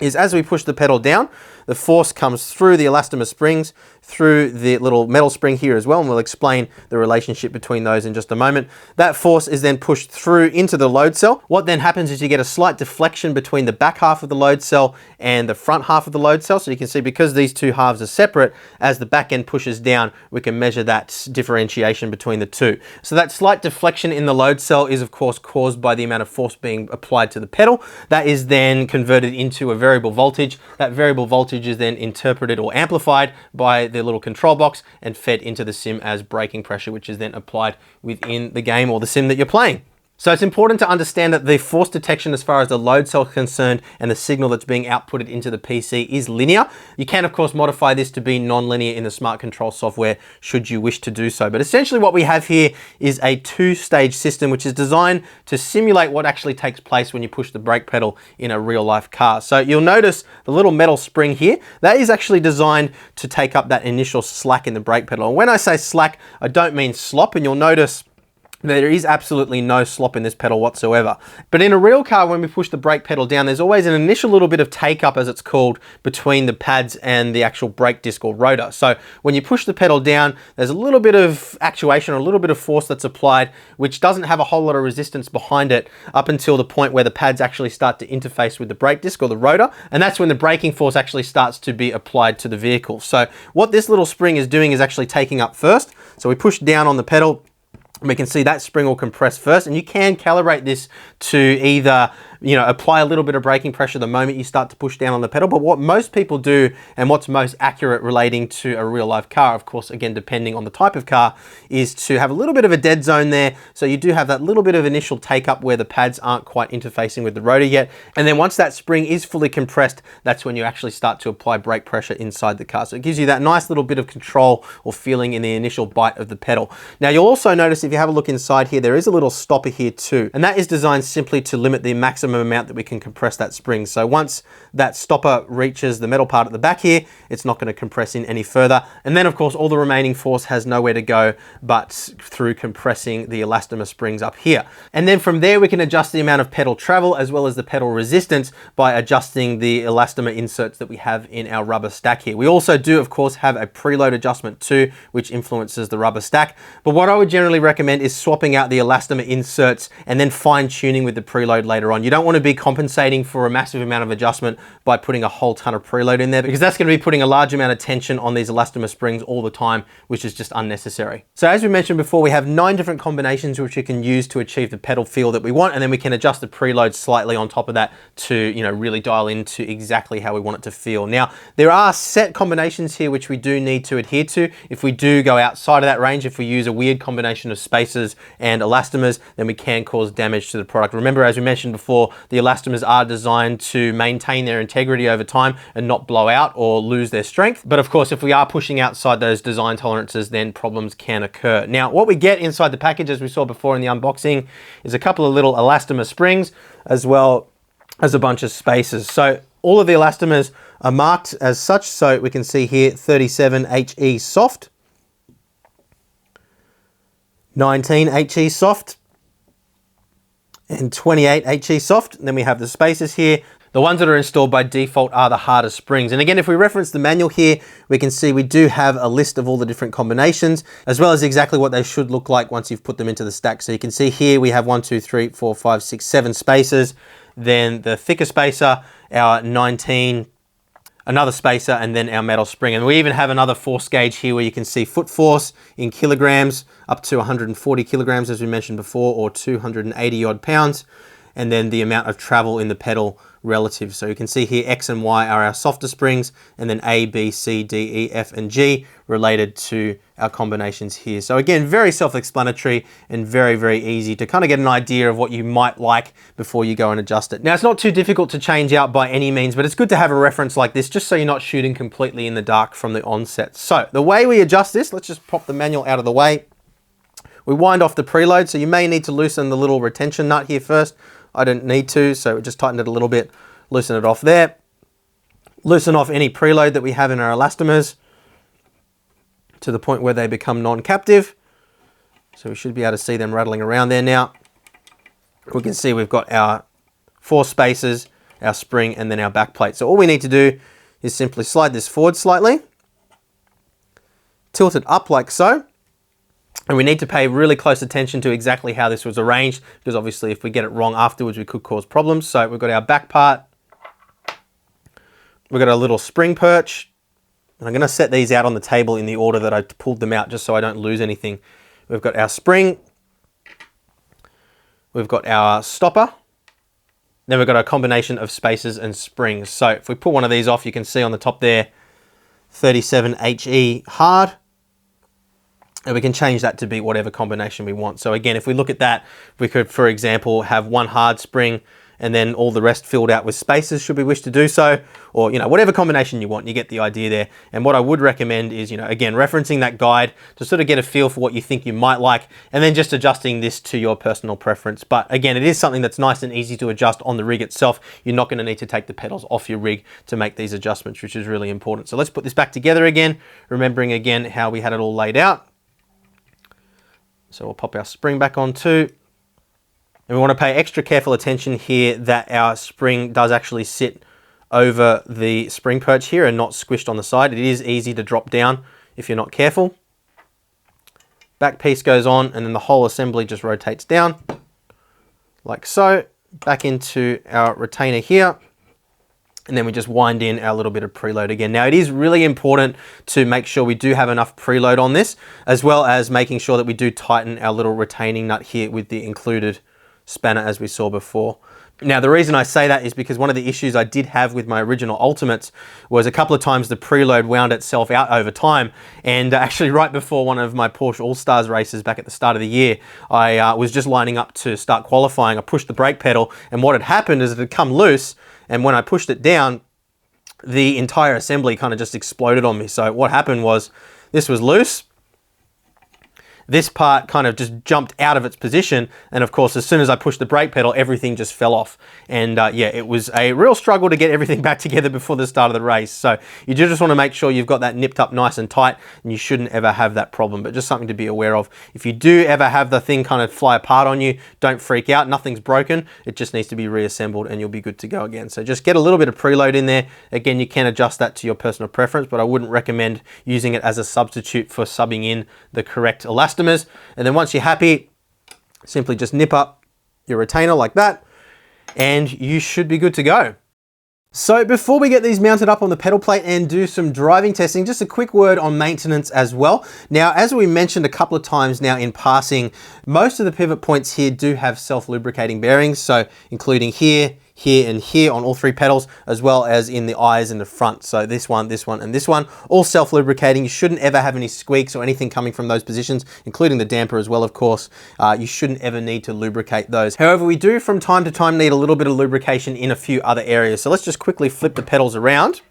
is as we push the pedal down, the force comes through the elastomer springs, through the little metal spring here as well, and we'll explain the relationship between those in just a moment. That force is then pushed through into the load cell. What then happens is you get a slight deflection between the back half of the load cell and the front half of the load cell. So you can see, because these two halves are separate, as the back end pushes down, we can measure that differentiation between the two. So that slight deflection in the load cell is of course caused by the amount of force being applied to the pedal. That is then converted into a variable voltage. That variable voltage is then interpreted or amplified by the little control box and fed into the sim as braking pressure, which is then applied within the game or the sim that you're playing. So it's important to understand that the force detection as far as the load cell is concerned and the signal that's being outputted into the PC is linear. You can of course modify this to be non-linear in the smart control software should you wish to do so. But essentially what we have here is a 2-stage system which is designed to simulate what actually takes place when you push the brake pedal in a real life car. So you'll notice the little metal spring here, that is actually designed to take up that initial slack in the brake pedal. And when I say slack, I don't mean slop, and you'll notice there is absolutely no slop in this pedal whatsoever. But in a real car, when we push the brake pedal down, there's always an initial little bit of take up, as it's called, between the pads and the actual brake disc or rotor. So when you push the pedal down, there's a little bit of actuation or a little bit of force that's applied, which doesn't have a whole lot of resistance behind it up until the point where the pads actually start to interface with the brake disc or the rotor. And that's when the braking force actually starts to be applied to the vehicle. So what this little spring is doing is actually taking up first. So we push down on the pedal, we can see that spring will compress first, and you can calibrate this to either apply a little bit of braking pressure the moment you start to push down on the pedal. But what most people do, and what's most accurate relating to a real life car, of course, again, depending on the type of car, is to have a little bit of a dead zone there. So you do have that little bit of initial take up where the pads aren't quite interfacing with the rotor yet. And then once that spring is fully compressed, that's when you actually start to apply brake pressure inside the car. So it gives you that nice little bit of control or feeling in the initial bite of the pedal. Now you'll also notice, if you have a look inside here, there is a little stopper here too. And that is designed simply to limit the maximum amount that we can compress that spring. So once that stopper reaches the metal part at the back here, it's not going to compress in any further. And then of course all the remaining force has nowhere to go but through compressing the elastomer springs up here. And then from there we can adjust the amount of pedal travel as well as the pedal resistance by adjusting the elastomer inserts that we have in our rubber stack here. We also do of course have a preload adjustment too, which influences the rubber stack. But what I would generally recommend is swapping out the elastomer inserts and then fine tuning with the preload later on. You don't don't want to be compensating for a massive amount of adjustment by putting a whole ton of preload in there, because that's going to be putting a large amount of tension on these elastomer springs all the time, which is just unnecessary. So as we mentioned before, we have 9 different combinations which we can use to achieve the pedal feel that we want, and then we can adjust the preload slightly on top of that to, you know, really dial into exactly how we want it to feel. Now, there are set combinations here which we do need to adhere to. If we do go outside of that range, if we use a weird combination of spacers and elastomers, then we can cause damage to the product. Remember, as we mentioned before, the elastomers are designed to maintain their integrity over time and not blow out or lose their strength. But of course, if we are pushing outside those design tolerances, then problems can occur. Now, what we get inside the package, as we saw before in the unboxing, is a couple of little elastomer springs, as well as a bunch of spacers. So all of the elastomers are marked as such. So we can see here 37 HE soft, 19 HE soft, and 28 HE soft. And then we have the spacers here. The ones that are installed by default are the harder springs. And again, if we reference the manual here, we can see we do have a list of all the different combinations, as well as exactly what they should look like once you've put them into the stack. So you can see here we have 1, 2, 3, 4, 5, 6, 7 spacers. Then the thicker spacer, our 19, another spacer, and then our metal spring. And we even have another force gauge here where you can see foot force in kilograms, up to 140 kilograms, as we mentioned before, or 280 odd pounds. And then the amount of travel in the pedal relative. So you can see here X and Y are our softer springs, and then A, B, C, D, E, F, and G related to our combinations here. So again, very self-explanatory and very, very easy to kind of get an idea of what you might like before you go and adjust it. Now, it's not too difficult to change out by any means, but it's good to have a reference like this just so you're not shooting completely in the dark from the onset. So the way we adjust this, let's just pop the manual out of the way. We wind off the preload, so you may need to loosen the little retention nut here first. I don't need to, so we just tighten it a little bit, loosen it off there. Loosen off any preload that we have in our elastomers to the point where they become non-captive. So we should be able to see them rattling around there now. We can see we've got our 4 spacers, our spring, and then our back plate. So all we need to do is simply slide this forward slightly, tilt it up like so. And we need to pay really close attention to exactly how this was arranged, because obviously if we get it wrong afterwards, we could cause problems. So we've got our back part, we've got a little spring perch, and I'm going to set these out on the table in the order that I pulled them out, just so I don't lose anything. We've got our spring, we've got our stopper, then we've got a combination of spacers and springs. So if we pull one of these off, you can see on the top there, 37 HE hard. And we can change that to be whatever combination we want. So again, if we look at that, we could, for example, have one hard spring and then all the rest filled out with spacers should we wish to do so, or, you know, whatever combination you want, you get the idea there. And what I would recommend is, you know, again, referencing that guide to sort of get a feel for what you think you might like, and then just adjusting this to your personal preference. But again, it is something that's nice and easy to adjust on the rig itself. You're not going to need to take the pedals off your rig to make these adjustments, which is really important. So let's put this back together again, remembering again how we had it all laid out. So we'll pop our spring back on too. And we want to pay extra careful attention here that our spring does actually sit over the spring perch here and not squished on the side. It is easy to drop down if you're not careful. Back piece goes on and then the whole assembly just rotates down like so. Back into our retainer here. And then we just wind in our little bit of preload again. Now, it is really important to make sure we do have enough preload on this, as well as making sure that we do tighten our little retaining nut here with the included spanner as we saw before. Now, the reason I say that is because one of the issues I did have with my original Ultimates was a couple of times the preload wound itself out over time. And actually right before one of my Porsche All-Stars races back at the start of the year, I was just lining up to start qualifying. I pushed the brake pedal, and what had happened is it had come loose. And when I pushed it down, the entire assembly kind of just exploded on me. So what happened was this was loose. This part kind of just jumped out of its position. And of course, as soon as I pushed the brake pedal, everything just fell off. And yeah, it was a real struggle to get everything back together before the start of the race. So you do just want to make sure you've got that nipped up nice and tight, and you shouldn't ever have that problem, but just something to be aware of. If you do ever have the thing kind of fly apart on you, don't freak out. Nothing's broken. It just needs to be reassembled and you'll be good to go again. So just get a little bit of preload in there. Again, you can adjust that to your personal preference, but I wouldn't recommend using it as a substitute for subbing in the correct elastomers. And then once you're happy, simply just nip up your retainer like that. and you should be good to go. So before we get these mounted up on the pedal plate and do some driving testing, just a quick word on maintenance as well. Now, as we mentioned a couple of times now in passing, most of the pivot points here do have self-lubricating bearings, so including here, here, and here on all three pedals, as well as in the eyes in the front. So this one, and this one, all self-lubricating. You shouldn't ever have any squeaks or anything coming from those positions, including the damper as well, of course. You shouldn't ever need to lubricate those. However, we do from time to time need a little bit of lubrication in a few other areas. So let's just quickly flip the pedals around.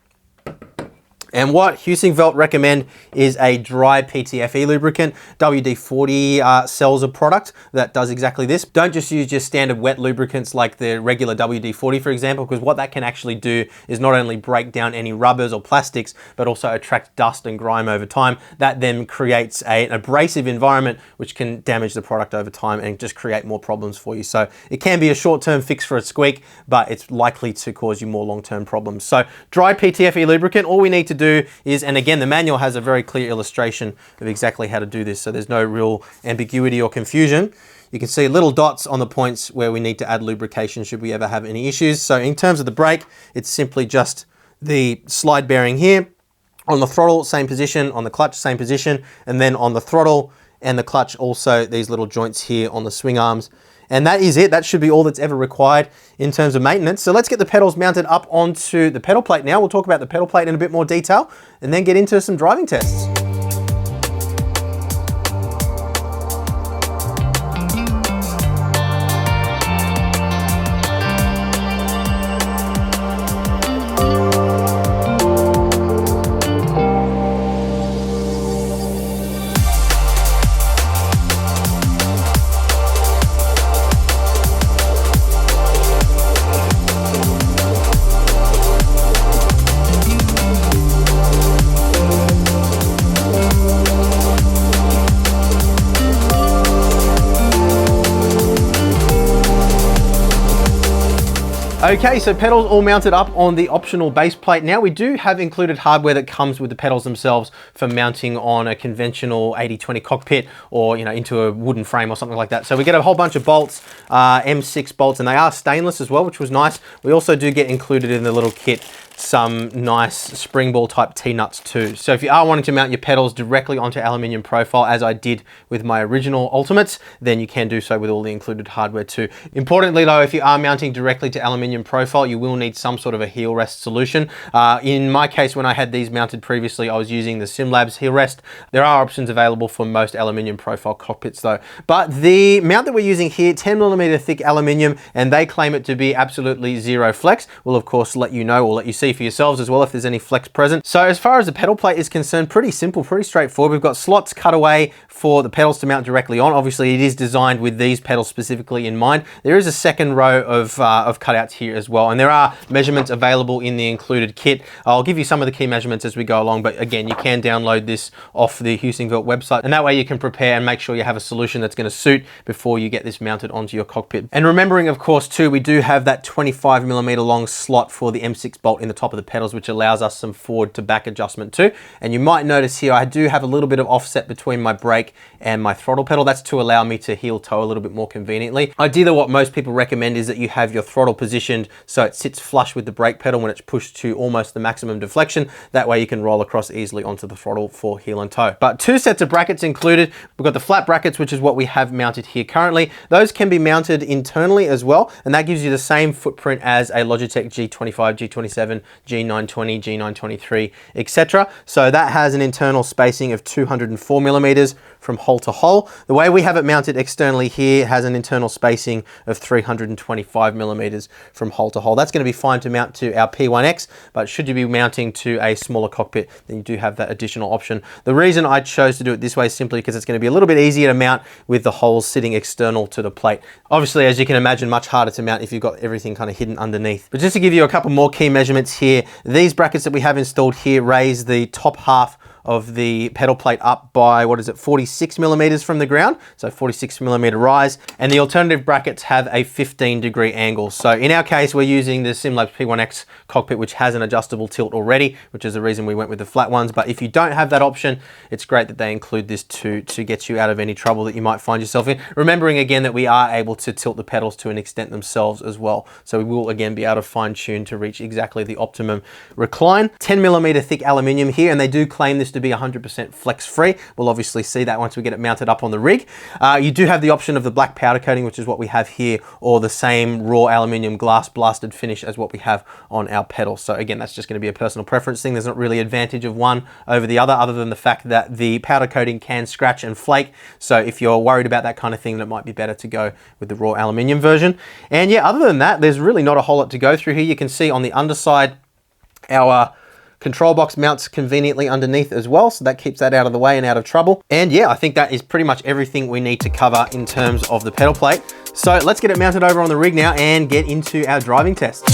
And what Heusinkveld recommend is a dry PTFE lubricant. WD-40 sells a product that does exactly this. Don't just use your standard wet lubricants like the regular WD-40, for example, because what that can actually do is not only break down any rubbers or plastics, but also attract dust and grime over time. That then creates an abrasive environment, which can damage the product over time and just create more problems for you. So it can be a short-term fix for a squeak, but it's likely to cause you more long-term problems. So dry PTFE lubricant, all we need to do is, and again, the manual has a very clear illustration of exactly how to do this, so there's no real ambiguity or confusion. You can see little dots on the points where we need to add lubrication should we ever have any issues. So in terms of the brake, it's simply just the slide bearing here. On the throttle, same position. On the clutch, same position. And then on the throttle and the clutch, also these little joints here on the swing arms. And that is it. That should be all that's ever required in terms of maintenance. So let's get the pedals mounted up onto the pedal plate now. We'll talk about the pedal plate in a bit more detail and then get into some driving tests. Okay, so pedals all mounted up on the optional base plate. Now we do have included hardware that comes with the pedals themselves for mounting on a conventional 80/20 cockpit or into a wooden frame or something like that. So we get a whole bunch of bolts, M6 bolts, and they are stainless as well, which was nice. We also do get included in the little kit some nice spring ball type T-nuts too. So if you are wanting to mount your pedals directly onto aluminium profile, as I did with my original Ultimates, then you can do so with all the included hardware too. Importantly though, if you are mounting directly to aluminium profile, you will need some sort of a heel rest solution. In my case, when I had these mounted previously, I was using the SimLabs heel rest. There are options available for most aluminium profile cockpits though. But the mount that we're using here, 10mm thick aluminium, and they claim it to be absolutely zero flex. We'll of course let you know, or let you see for yourselves as well if there's any flex present. So as far as the pedal plate is concerned, pretty simple, pretty straightforward. We've got slots cut away for the pedals to mount directly on. Obviously it is designed with these pedals specifically in mind. There is a second row of cutouts here as well, and there are measurements available in the included kit. I'll give you some of the key measurements as we go along, but again, you can download this off the Heusinkveld website, and that way you can prepare and make sure you have a solution that's going to suit before you get this mounted onto your cockpit. And remembering of course too, we do have that 25mm long slot for the M6 bolt in the top of the pedals, which allows us some forward to back adjustment too. And you might notice here I do have a little bit of offset between my brake and my throttle pedal. That's to allow me to heel toe a little bit more conveniently. Ideally what most people recommend is that you have your throttle positioned so it sits flush with the brake pedal when it's pushed to almost the maximum deflection. That way you can roll across easily onto the throttle for heel and toe. But two sets of brackets included. We've got the flat brackets, which is what we have mounted here currently. Those can be mounted internally as well, and that gives you the same footprint as a Logitech G25, G27, G920, G923, etc. So that has an internal spacing of 204mm from hole to hole. The way we have it mounted externally here has an internal spacing of 325mm from hole to hole. That's going to be fine to mount to our P1X, but should you be mounting to a smaller cockpit, then you do have that additional option. The reason I chose to do it this way is simply because it's going to be a little bit easier to mount with the holes sitting external to the plate. Obviously, as you can imagine, much harder to mount if you've got everything kind of hidden underneath. But just to give you a couple more key measurements here, these brackets that we have installed here raise the top half of the pedal plate up by, 46 millimeters from the ground. So 46 millimeter rise. And the alternative brackets have a 15-degree angle. So in our case, we're using the SimLabs P1X cockpit, which has an adjustable tilt already, which is the reason we went with the flat ones. But if you don't have that option, it's great that they include this to get you out of any trouble that you might find yourself in. Remembering again that we are able to tilt the pedals to an extent themselves as well. So we will again be able to fine tune to reach exactly the optimum recline. 10 millimeter thick aluminium here, and they do claim this to be 100% flex free. We'll obviously see that once we get it mounted up on the rig. You do have the option of the black powder coating, which is what we have here, or the same raw aluminium glass blasted finish as what we have on our pedals. So again, that's just going to be a personal preference thing. There's not really advantage of one over the other than the fact that the powder coating can scratch and flake. So if you're worried about that kind of thing, then it might be better to go with the raw aluminium version. And yeah, other than that, there's really not a whole lot to go through here. You can see on the underside, our control box mounts conveniently underneath as well, so that keeps that out of the way and out of trouble. And yeah, I think that is pretty much everything we need to cover in terms of the pedal plate. So let's get it mounted over on the rig now and get into our driving test.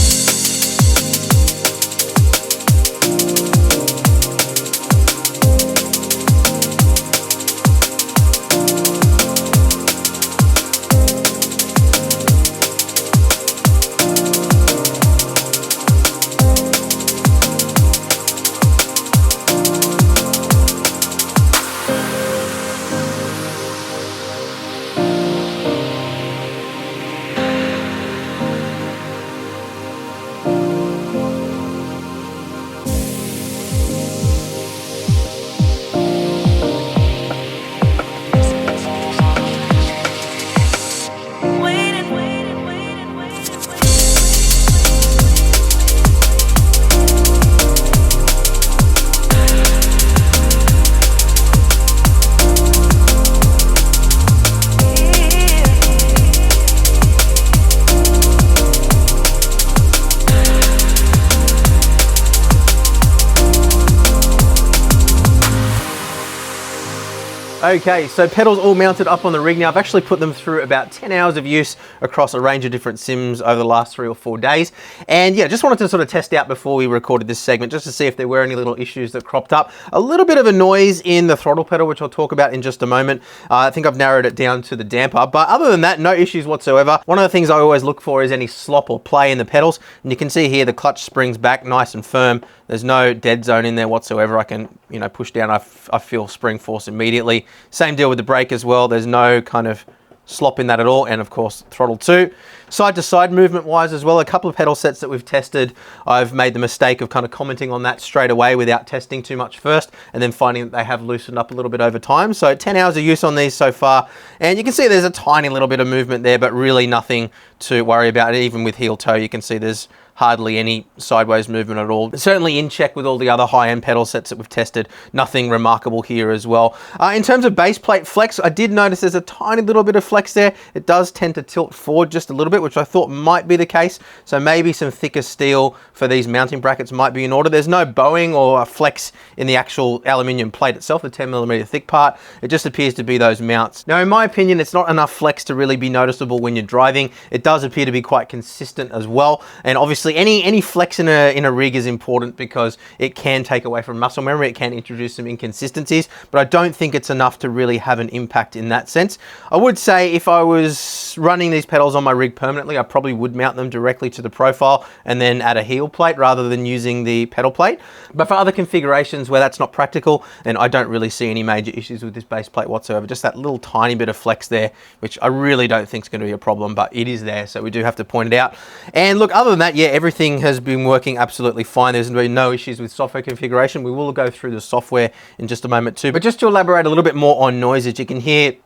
Okay, so pedals all mounted up on the rig now. I've actually put them through about 10 hours of use across a range of different sims over the last 3 or 4 days. And yeah, just wanted to sort of test out before we recorded this segment, just to see if there were any little issues that cropped up. A little bit of a noise in the throttle pedal, which I'll talk about in just a moment. I think I've narrowed it down to the damper, but other than that, no issues whatsoever. One of the things I always look for is any slop or play in the pedals. And you can see here, the clutch springs back nice and firm. There's no dead zone in there whatsoever. I can, push down, I feel spring force immediately. Same deal with the brake as well. There's no kind of slop in that at all. And of course, throttle too. Side to side movement wise as well, a couple of pedal sets that we've tested, I've made the mistake of kind of commenting on that straight away without testing too much first, and then finding that they have loosened up a little bit over time. So 10 hours of use on these so far, and you can see there's a tiny little bit of movement there, but really nothing to worry about. Even with heel toe, you can see there's hardly any sideways movement at all. Certainly in check with all the other high-end pedal sets that we've tested. Nothing remarkable here as well. In terms of base plate flex, I did notice there's a tiny little bit of flex there. It does tend to tilt forward just a little bit, which I thought might be the case. So maybe some thicker steel for these mounting brackets might be in order. There's no bowing or flex in the actual aluminium plate itself, the 10mm thick part. It just appears to be those mounts. Now, in my opinion, it's not enough flex to really be noticeable when you're driving. It does appear to be quite consistent as well. And obviously any flex in a rig is important because it can take away from muscle memory. It can introduce some inconsistencies, but I don't think it's enough to really have an impact in that sense. I would say if I was running these pedals on my rig permanently, I probably would mount them directly to the profile and then add a heel plate rather than using the pedal plate. But for other configurations where that's not practical, then I don't really see any major issues with this base plate whatsoever. Just that little tiny bit of flex there, which I really don't think is going to be a problem, but it is there, so we do have to point it out. And look, other than that, yeah, everything has been working absolutely fine. There's been no issues with software configuration. We will go through the software in just a moment too. But just to elaborate a little bit more on noises, you can hear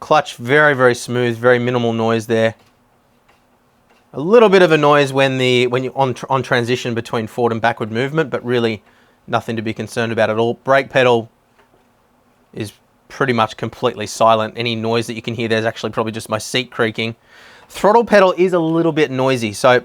clutch very, very smooth, very minimal noise there. A little bit of a noise when you're on transition between forward and backward movement, but really nothing to be concerned about at all. Brake pedal is pretty much completely silent. Any noise that you can hear there's actually probably just my seat creaking. Throttle pedal is a little bit noisy, so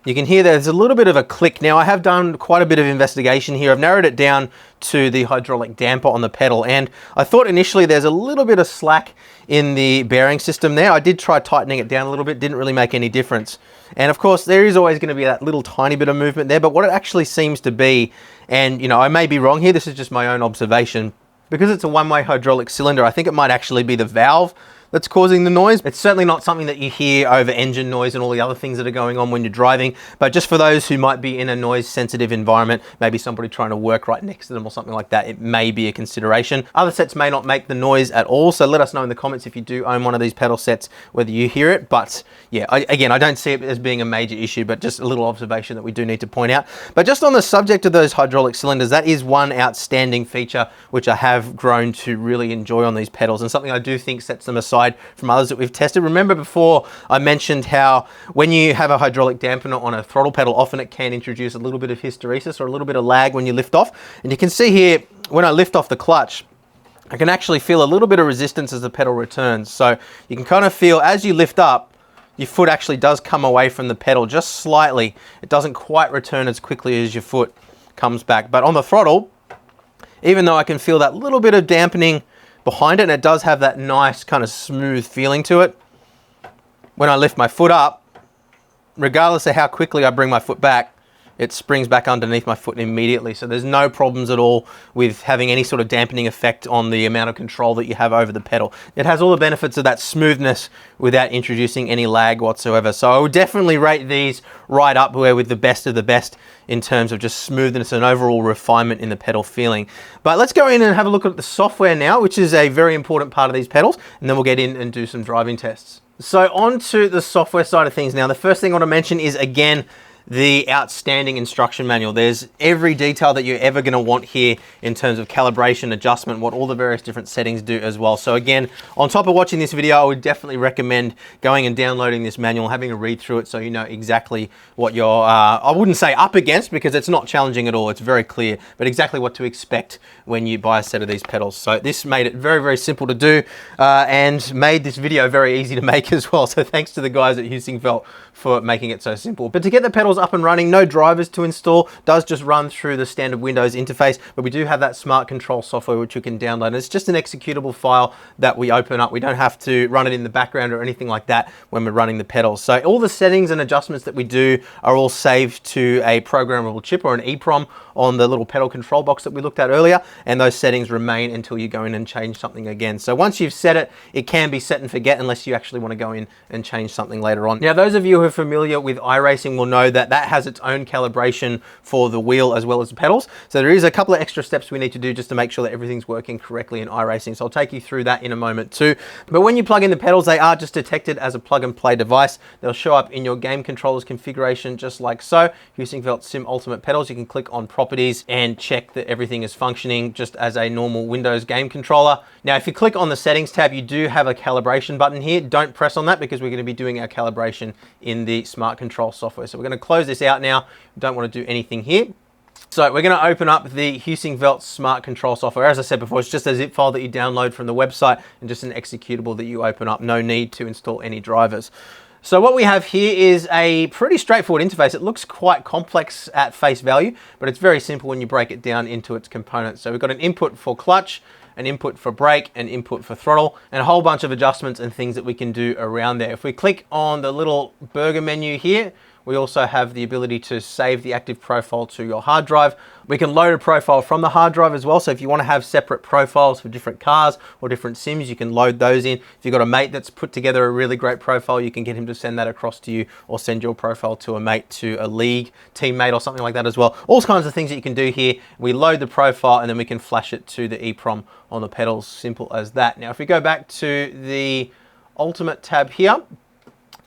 You can hear there's a little bit of a click. Now I have done quite a bit of investigation here. I've narrowed it down to the hydraulic damper on the pedal, and I thought initially there's a little bit of slack in the bearing system there. I did try tightening it down a little bit, didn't really make any difference. And of course there is always going to be that little tiny bit of movement there, but what it actually seems to be, and you know, I may be wrong here, this is just my own observation, because it's a one-way hydraulic cylinder, I think it might actually be the valve that's causing the noise. It's certainly not something that you hear over engine noise and all the other things that are going on when you're driving, but just for those who might be in a noise sensitive environment, maybe somebody trying to work right next to them or something like that, it may be a consideration. Other sets may not make the noise at all, so let us know in the comments if you do own one of these pedal sets, whether you hear it. But yeah, again, I don't see it as being a major issue, but just a little observation that we do need to point out. But just on the subject of those hydraulic cylinders, that is one outstanding feature which I have grown to really enjoy on these pedals, and something I do think sets them aside from others that we've tested. Remember before I mentioned how when you have a hydraulic dampener on a throttle pedal, often it can introduce a little bit of hysteresis or a little bit of lag when you lift off. And you can see here, when I lift off the clutch, I can actually feel a little bit of resistance as the pedal returns. So you can kind of feel as you lift up, your foot actually does come away from the pedal just slightly. It doesn't quite return as quickly as your foot comes back. But on the throttle, even though I can feel that little bit of dampening behind it, and it does have that nice kind of smooth feeling to it, when I lift my foot up, regardless of how quickly I bring my foot back, it springs back underneath my foot immediately. So there's no problems at all with having any sort of dampening effect on the amount of control that you have over the pedal. It has all the benefits of that smoothness without introducing any lag whatsoever. So I would definitely rate these right up there with the best of the best in terms of just smoothness and overall refinement in the pedal feeling. But let's go in and have a look at the software now, which is a very important part of these pedals, and then we'll get in and do some driving tests. So on to the software side of things now. The first thing I want to mention is, again, the outstanding instruction manual. There's every detail that you're ever going to want here in terms of calibration, adjustment, what all the various different settings do as well. So again, on top of watching this video, I would definitely recommend going and downloading this manual, having a read through it so you know exactly what you're, I wouldn't say up against, because it's not challenging at all, it's very clear, but exactly what to expect when you buy a set of these pedals. So this made it very, very simple to do and made this video very easy to make as well. So thanks to the guys at Heusinkveld for making it so simple. But to get the pedals up and running, no drivers to install, does just run through the standard Windows interface, but we do have that smart control software which you can download. And it's just an executable file that we open up. We don't have to run it in the background or anything like that when we're running the pedals. So all the settings and adjustments that we do are all saved to a programmable chip or an EEPROM on the little pedal control box that we looked at earlier, and those settings remain until you go in and change something again. So once you've set it, it can be set and forget unless you actually want to go in and change something later on. Now, those of you who are familiar with iRacing will know that that has its own calibration for the wheel as well as the pedals. So there is a couple of extra steps we need to do just to make sure that everything's working correctly in iRacing. So I'll take you through that in a moment too. But when you plug in the pedals, they are just detected as a plug and play device. They'll show up in your game controller's configuration just like so. Heusinkveld Sim Ultimate pedals, you can click on properties and check that everything is functioning just as a normal Windows game controller. Now, if you click on the settings tab, you do have a calibration button here. Don't press on that because we're going to be doing our calibration in the smart control software. So we're going to close this out now. We don't want to do anything here. So we're going to open up the Heusinkveld smart control software. As I said before, it's just a zip file that you download from the website and just an executable that you open up. No need to install any drivers. So what we have here is a pretty straightforward interface. It looks quite complex at face value, but it's very simple when you break it down into its components. So we've got an input for clutch, an input for brake, an input for throttle, and a whole bunch of adjustments and things that we can do around there. If we click on the little burger menu here, we also have the ability to save the active profile to your hard drive. We can load a profile from the hard drive as well. So if you want to have separate profiles for different cars or different sims, you can load those in. If you've got a mate that's put together a really great profile, you can get him to send that across to you, or send your profile to a mate, to a league teammate or something like that as well. All kinds of things that you can do here. We load the profile and then we can flash it to the EEPROM on the pedals. Simple as that. Now, if we go back to the Ultimate tab here,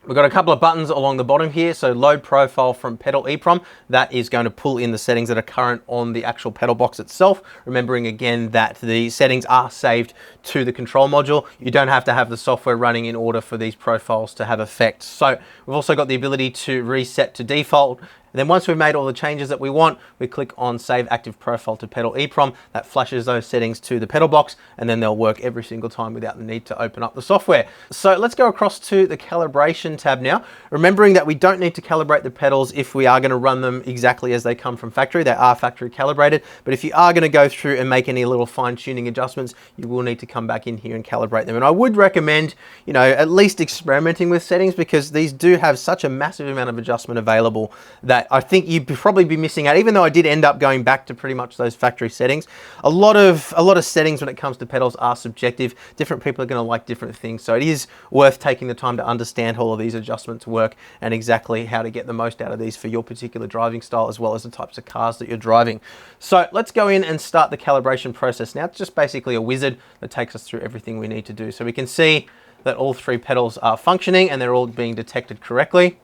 we've got a couple of buttons along the bottom here. So load profile from pedal EEPROM, that is going to pull in the settings that are current on the actual pedal box itself. Remembering again that the settings are saved to the control module. You don't have to have the software running in order for these profiles to have effect. So we've also got the ability to reset to default And then once we've made all the changes that we want, we click on Save Active Profile to Pedal EEPROM. That flashes those settings to the pedal box, and then they'll work every single time without the need to open up the software. So let's go across to the calibration tab now. Remembering that we don't need to calibrate the pedals if we are going to run them exactly as they come from factory. They are factory calibrated, but if you are going to go through and make any little fine-tuning adjustments, you will need to come back in here and calibrate them. And I would recommend, you know, at least experimenting with settings, because these do have such a massive amount of adjustment available that I think you'd probably be missing out. Even though I did end up going back to pretty much those factory settings, a lot of settings when it comes to pedals are subjective. Different people are going to like different things, so it is worth taking the time to understand how all of these adjustments work and exactly how to get the most out of these for your particular driving style, as well as the types of cars that you're driving. So let's go in and start the calibration process now. It's just basically a wizard that takes us through everything we need to do. So we can see that all three pedals are functioning and they're all being detected correctly.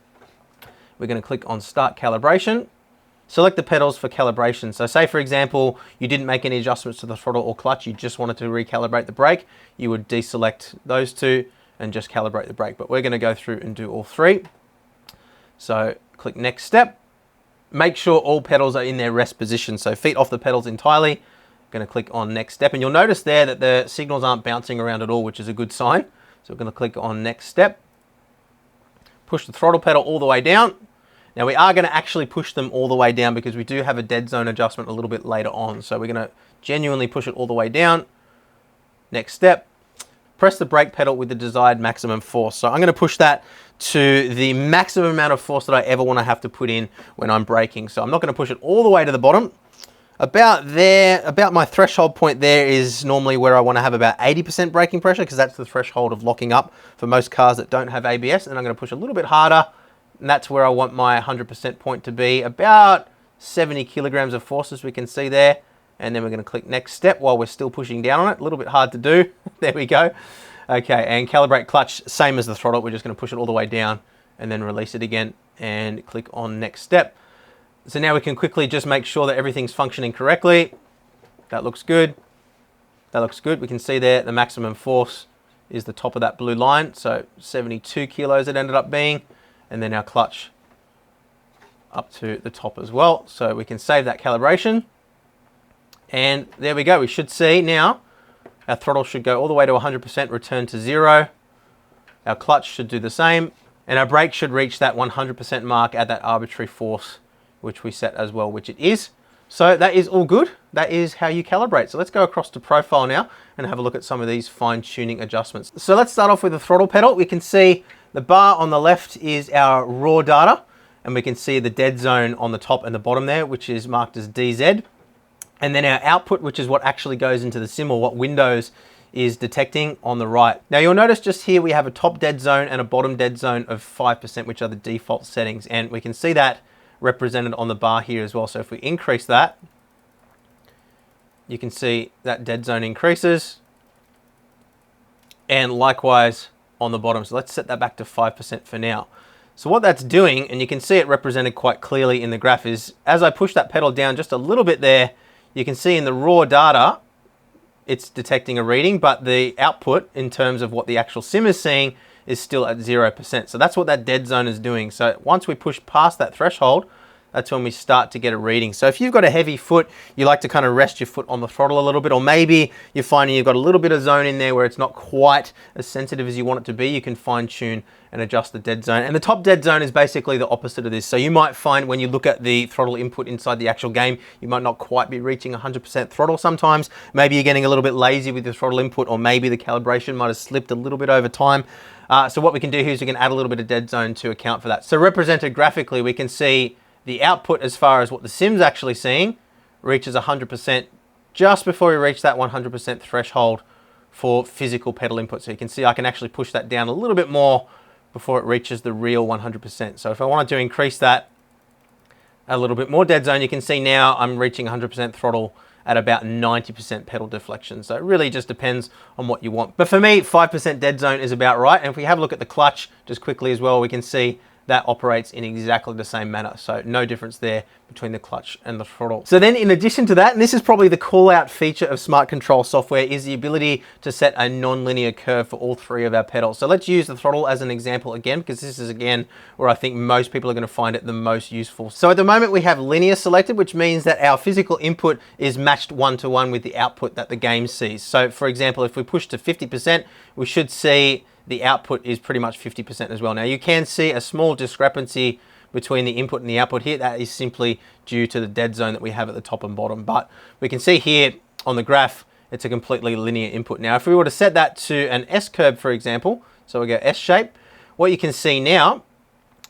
We're going to click on Start Calibration. Select the pedals for calibration. So say, for example, you didn't make any adjustments to the throttle or clutch, you just wanted to recalibrate the brake, you would deselect those two and just calibrate the brake. But we're going to go through and do all three. So click Next Step. Make sure all pedals are in their rest position. So feet off the pedals entirely. Going to click on Next Step. And you'll notice there that the signals aren't bouncing around at all, which is a good sign. So we're going to click on Next Step. Push the throttle pedal all the way down. Now we are going to actually push them all the way down because we do have a dead zone adjustment a little bit later on. So we're going to genuinely push it all the way down. Next step, press the brake pedal with the desired maximum force. So I'm going to push that to the maximum amount of force that I ever want to have to put in when I'm braking. So I'm not going to push it all the way to the bottom. About there, about my threshold point there is normally where I want to have about 80% braking pressure, because that's the threshold of locking up for most cars that don't have ABS. And I'm going to push a little bit harder. And that's where I want my 100% point to be, about 70 kilograms of force, as we can see there. And then we're going to click Next Step while we're still pushing down on it. A little bit hard to do. There we go. Okay, and calibrate clutch, same as the throttle. We're just going to push it all the way down and then release it again and click on Next Step. So now we can quickly just make sure that everything's functioning correctly. That looks good. That looks good. We can see there the maximum force is the top of that blue line. So 72 kilos it ended up being. And then our clutch up to the top as well. So we can save that calibration. And there we go. We should see now our throttle should go all the way to 100%, return to 0. Our clutch should do the same. And our brake should reach that 100% mark at that arbitrary force, which we set as well, which it is. So that is all good. That is how you calibrate. So let's go across to profile now and have a look at some of these fine-tuning adjustments. So let's start off with the throttle pedal. We can see the bar on the left is our raw data, and we can see the dead zone on the top and the bottom there, which is marked as DZ. And then our output, which is what actually goes into the sim, or what Windows is detecting, on the right. Now you'll notice just here we have a top dead zone and a bottom dead zone of 5%, which are the default settings. And we can see that represented on the bar here as well. So if we increase that, you can see that dead zone increases, and likewise on the bottom. So let's set that back to 5% for now. So what that's doing, and you can see it represented quite clearly in the graph, is as I push that pedal down just a little bit there, you can see in the raw data it's detecting a reading, but the output in terms of what the actual sim is seeing is still at 0%. So that's what that dead zone is doing. So once we push past that threshold, that's when we start to get a reading. So if you've got a heavy foot, you like to kind of rest your foot on the throttle a little bit, or maybe you're finding you've got a little bit of zone in there where it's not quite as sensitive as you want it to be, you can fine tune and adjust the dead zone. And the top dead zone is basically the opposite of this. So you might find when you look at the throttle input inside the actual game, you might not quite be reaching 100% throttle sometimes. Maybe you're getting a little bit lazy with your throttle input, or maybe the calibration might have slipped a little bit over time. So what we can do here is we can add a little bit of dead zone to account for that. So represented graphically, we can see the output as far as what the sim's actually seeing reaches 100% just before we reach that 100% threshold for physical pedal input. So you can see I can actually push that down a little bit more before it reaches the real 100%. So if I wanted to increase that a little bit more dead zone, you can see now I'm reaching 100% throttle at about 90% pedal deflection. So it really just depends on what you want. But for me, 5% dead zone is about right. And if we have a look at the clutch just quickly as well, we can see that operates in exactly the same manner. So no difference there between the clutch and the throttle. So then in addition to that, and this is probably the call out feature of smart control software, is the ability to set a non-linear curve for all three of our pedals. So let's use the throttle as an example again, because this is again where I think most people are going to find it the most useful. So at the moment we have linear selected, which means that our physical input is matched 1-to-1 with the output that the game sees. So for example, if we push to 50%, we should see the output is pretty much 50% as well. Now you can see a small discrepancy between the input and the output here. That is simply due to the dead zone that we have at the top and bottom. But we can see here on the graph, it's a completely linear input. Now, if we were to set that to an S curve, for example, so we go S shape, what you can see now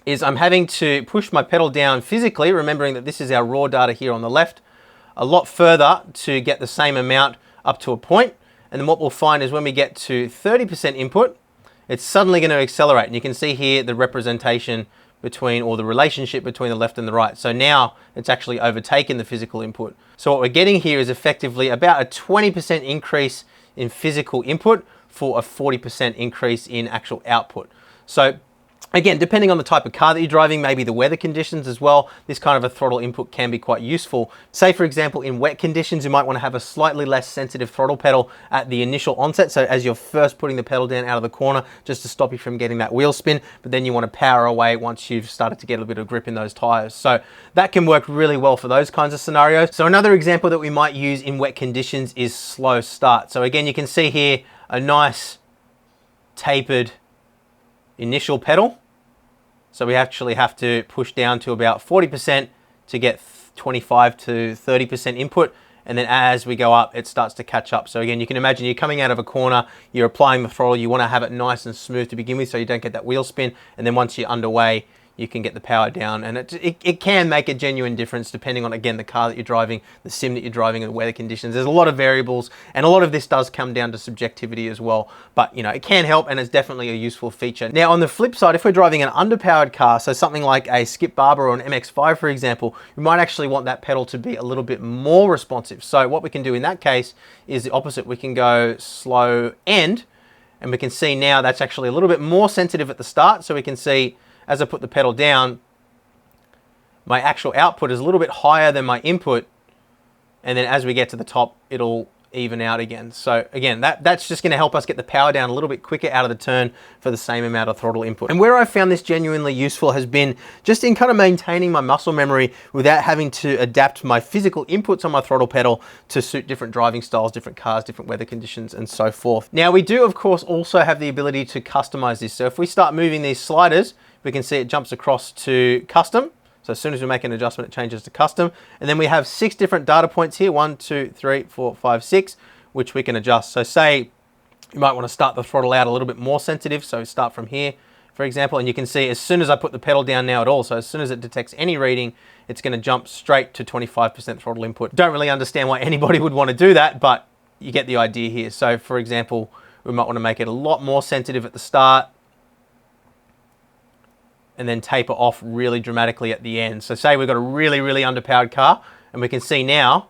is I'm having to push my pedal down physically, remembering that this is our raw data here on the left, a lot further to get the same amount up to a point. And then what we'll find is when we get to 30% input, it's suddenly going to accelerate. And you can see here the representation between, or the relationship between the left and the right. So now it's actually overtaken the physical input. So what we're getting here is effectively about a 20% increase in physical input for a 40% increase in actual output. So again, depending on the type of car that you're driving, maybe the weather conditions as well, this kind of a throttle input can be quite useful. Say for example, in wet conditions, you might want to have a slightly less sensitive throttle pedal at the initial onset. So as you're first putting the pedal down out of the corner, just to stop you from getting that wheel spin, but then you want to power away once you've started to get a bit of grip in those tires. So that can work really well for those kinds of scenarios. So another example that we might use in wet conditions is slow start. So again, you can see here a nice tapered initial pedal. So we actually have to push down to about 40% to get 25 to 30% input. And then as we go up, it starts to catch up. So again, you can imagine you're coming out of a corner, you're applying the throttle, you want to have it nice and smooth to begin with so you don't get that wheel spin. And then once you're underway, you can get the power down, and it can make a genuine difference depending on, again, the car that you're driving, the sim that you're driving, and the weather conditions. There's a lot of variables, and a lot of this does come down to subjectivity as well, but you know, it can help, and it's definitely a useful feature. Now on the flip side, if we're driving an underpowered car, so something like a Skip Barber or an MX-5 for example, we might actually want that pedal to be a little bit more responsive. So what we can do in that case is the opposite. We can go slow end, and we can see now that's actually a little bit more sensitive at the start. So we can see as I put the pedal down, my actual output is a little bit higher than my input. And then as we get to the top, it'll even out again. So again, that's just gonna help us get the power down a little bit quicker out of the turn for the same amount of throttle input. And where I found this genuinely useful has been just in kind of maintaining my muscle memory without having to adapt my physical inputs on my throttle pedal to suit different driving styles, different cars, different weather conditions, and so forth. Now we do, of course, also have the ability to customize this. So if we start moving these sliders, we can see it jumps across to custom. So as soon as we make an adjustment, it changes to custom. And then we have 6 different data points here, 1, 2, 3, 4, 5, 6, which we can adjust. So say you might want to start the throttle out a little bit more sensitive. So start from here, for example, and you can see as soon as I put the pedal down now at all, so as soon as it detects any reading, it's going to jump straight to 25% throttle input. Don't really understand why anybody would want to do that, but you get the idea here. So for example, we might want to make it a lot more sensitive at the start, and then taper off really dramatically at the end. So say we've got a really, really underpowered car, and we can see now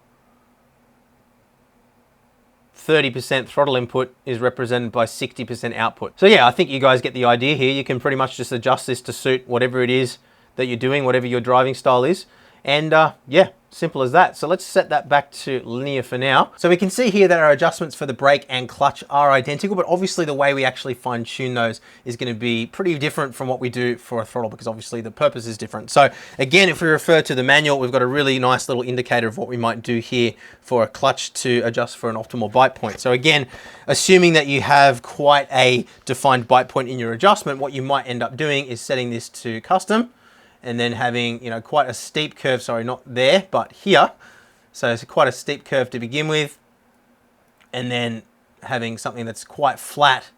30% throttle input is represented by 60% output. So yeah, I think you guys get the idea here. You can pretty much just adjust this to suit whatever it is that you're doing, whatever your driving style is. And yeah, simple as that. So let's set that back to linear for now. So we can see here that our adjustments for the brake and clutch are identical, but obviously the way we actually fine tune those is going to be pretty different from what we do for a throttle, because obviously the purpose is different. So again, if we refer to the manual, we've got a really nice little indicator of what we might do here for a clutch to adjust for an optimal bite point. So again, assuming that you have quite a defined bite point in your adjustment, what you might end up doing is setting this to custom, and then having, you know, quite a steep curve, sorry, not there, but here. So it's quite a steep curve to begin with, and then having something that's quite flat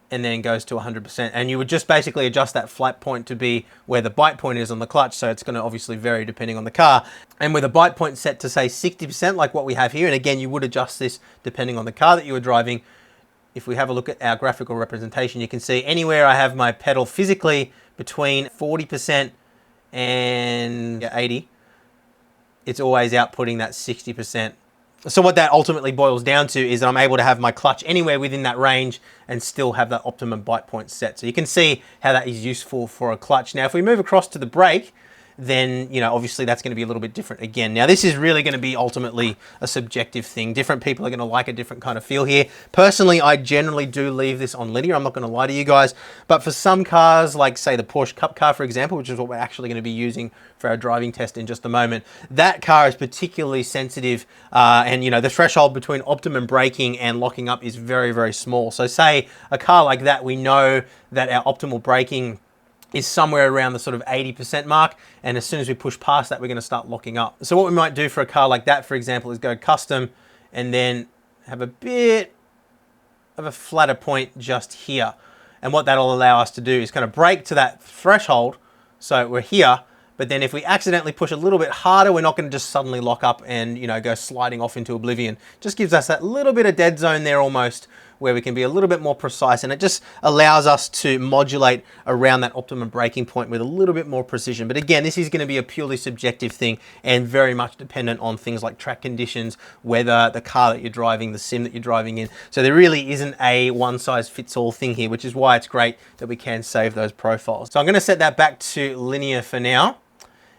and then goes to 100%. And you would just basically adjust that flat point to be where the bite point is on the clutch. So it's going to obviously vary depending on the car. And with a bite point set to say 60%, like what we have here, and again, you would adjust this depending on the car that you were driving. If we have a look at our graphical representation, you can see anywhere I have my pedal physically between 40% and 80, it's always outputting that 60% So what that ultimately boils down to is that I'm able to have my clutch anywhere within that range and still have that optimum bite point set. So you can see how that is useful for a clutch. Now, if we move across to the brake, then, you know, obviously that's going to be a little bit different again. Now, this is really going to be ultimately a subjective thing. Different people are going to like a different kind of feel here. Personally, I generally do leave this on linear. I'm not going to lie to you guys. But for some cars, like say the Porsche Cup car, for example, which is what we're actually going to be using for our driving test in just a moment, that car is particularly sensitive. And, you know, the threshold between optimum braking and locking up is very, very small. So say a car like that, we know that our optimal braking is somewhere around the sort of 80% mark. And as soon as we push past that, we're going to start locking up. So what we might do for a car like that, for example, is go custom and then have a bit of a flatter point just here. And what that'll allow us to do is kind of brake to that threshold. So we're here, but then if we accidentally push a little bit harder, we're not going to just suddenly lock up and, you know, go sliding off into oblivion. Just gives us that little bit of dead zone there almost, where we can be a little bit more precise, and it just allows us to modulate around that optimum braking point with a little bit more precision. But again, this is going to be a purely subjective thing and very much dependent on things like track conditions, weather, the car that you're driving, the sim that you're driving in. So there really isn't a one-size-fits-all thing here, which is why it's great that we can save those profiles. So I'm going to set that back to linear for now.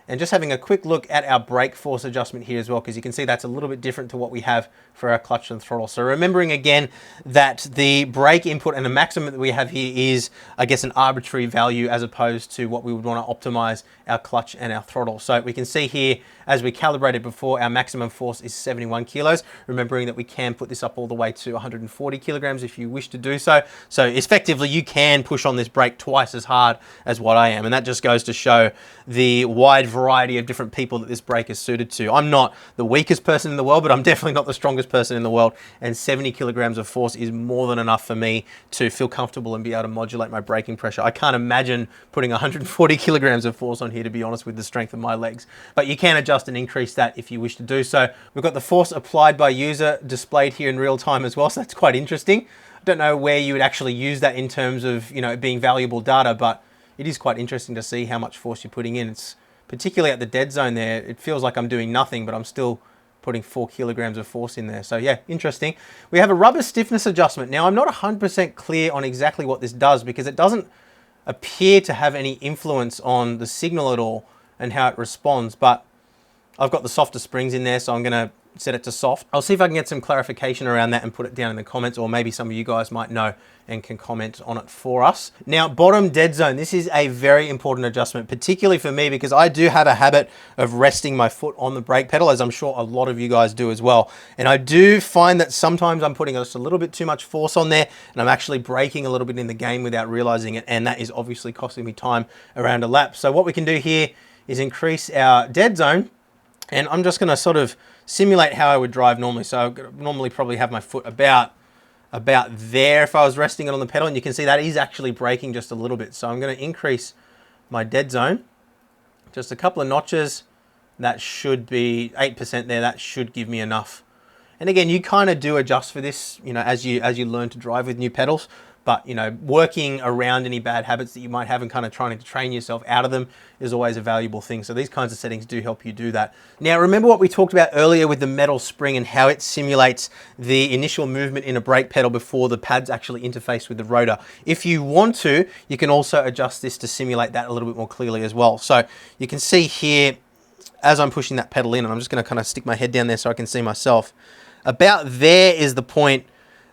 And just having a quick look at our brake force adjustment here as well, because you can see that's a little bit different to what we have for our clutch and throttle. So remembering again that the brake input and the maximum that we have here is, I guess, an arbitrary value as opposed to what we would want to optimize our clutch and our throttle. So we can see here, as we calibrated before, our maximum force is 71 kilos. Remembering that we can put this up all the way to 140 kilograms if you wish to do so. So effectively, you can push on this brake twice as hard as what I am. And that just goes to show the wide variety of different people that this brake is suited to. I'm not the weakest person in the world, but I'm definitely not the strongest person in the world. And 70 kilograms of force is more than enough for me to feel comfortable and be able to modulate my braking pressure. I can't imagine putting 140 kilograms of force on here, to be honest, with the strength of my legs. But you can adjust and increase that if you wish to do so. We've got the force applied by user displayed here in real time as well, so that's quite interesting. I don't know where you would actually use that in terms of, you know, it being valuable data, but it is quite interesting to see how much force you're putting in. It's particularly at the dead zone there, it feels like I'm doing nothing, but I'm still putting 4 kilograms of force in there. So yeah, interesting. We have a rubber stiffness adjustment. Now, I'm not 100% clear on exactly what this does because it doesn't appear to have any influence on the signal at all and how it responds, but I've got the softer springs in there, so I'm going to set it to soft. I'll see if I can get some clarification around that and put it down in the comments, or maybe some of you guys might know and can comment on it for us. Now, bottom dead zone. This is a very important adjustment, particularly for me because I do have a habit of resting my foot on the brake pedal, as I'm sure a lot of you guys do as well. And I do find that sometimes I'm putting just a little bit too much force on there and I'm actually braking a little bit in the game without realizing it. And that is obviously costing me time around a lap. So what we can do here is increase our dead zone. And I'm just going to sort of simulate how I would drive normally. So I would normally probably have my foot about there if I was resting it on the pedal. And you can see that is actually braking just a little bit. So I'm going to increase my dead zone just a couple of notches. That should be 8% there. That should give me enough. And again, you kind of do adjust for this, you know, as you learn to drive with new pedals. But, you know, working around any bad habits that you might have and kind of trying to train yourself out of them is always a valuable thing. So these kinds of settings do help you do that. Now, remember what we talked about earlier with the metal spring and how it simulates the initial movement in a brake pedal before the pads actually interface with the rotor. If you want to, you can also adjust this to simulate that a little bit more clearly as well. So you can see here, as I'm pushing that pedal in, and I'm just going to kind of stick my head down there so I can see myself. About there is the point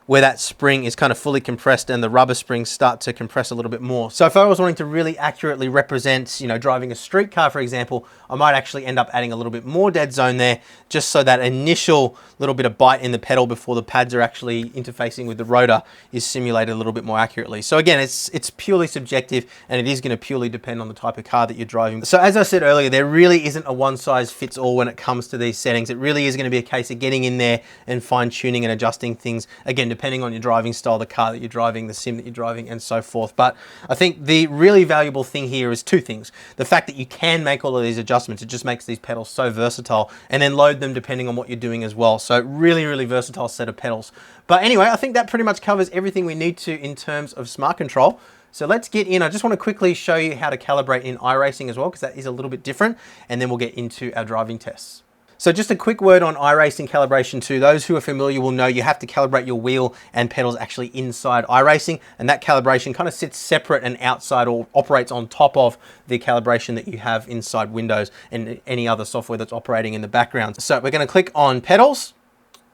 where that spring is kind of fully compressed and the rubber springs start to compress a little bit more. So if I was wanting to really accurately represent, you know, driving a street car, for example, I might actually end up adding a little bit more dead zone there, just so that initial little bit of bite in the pedal before the pads are actually interfacing with the rotor is simulated a little bit more accurately. So again, it's purely subjective and it is going to purely depend on the type of car that you're driving. So as I said earlier, there really isn't a one size fits all when it comes to these settings. It really is going to be a case of getting in there and fine tuning and adjusting things, again, depending on your driving style, the car that you're driving, the sim that you're driving, and so forth. But I think the really valuable thing here is two things. The fact that you can make all of these adjustments, it just makes these pedals so versatile, and then load them depending on what you're doing as well. So really, really versatile set of pedals. But anyway, I think that pretty much covers everything we need to in terms of smart control. So let's get in. I just want to quickly show you how to calibrate in iRacing as well, because that is a little bit different, and then we'll get into our driving tests. So just a quick word on iRacing calibration too. Those who are familiar will know you have to calibrate your wheel and pedals actually inside iRacing, and that calibration kind of sits separate and outside or operates on top of the calibration that you have inside Windows and any other software that's operating in the background. So we're going to click on pedals.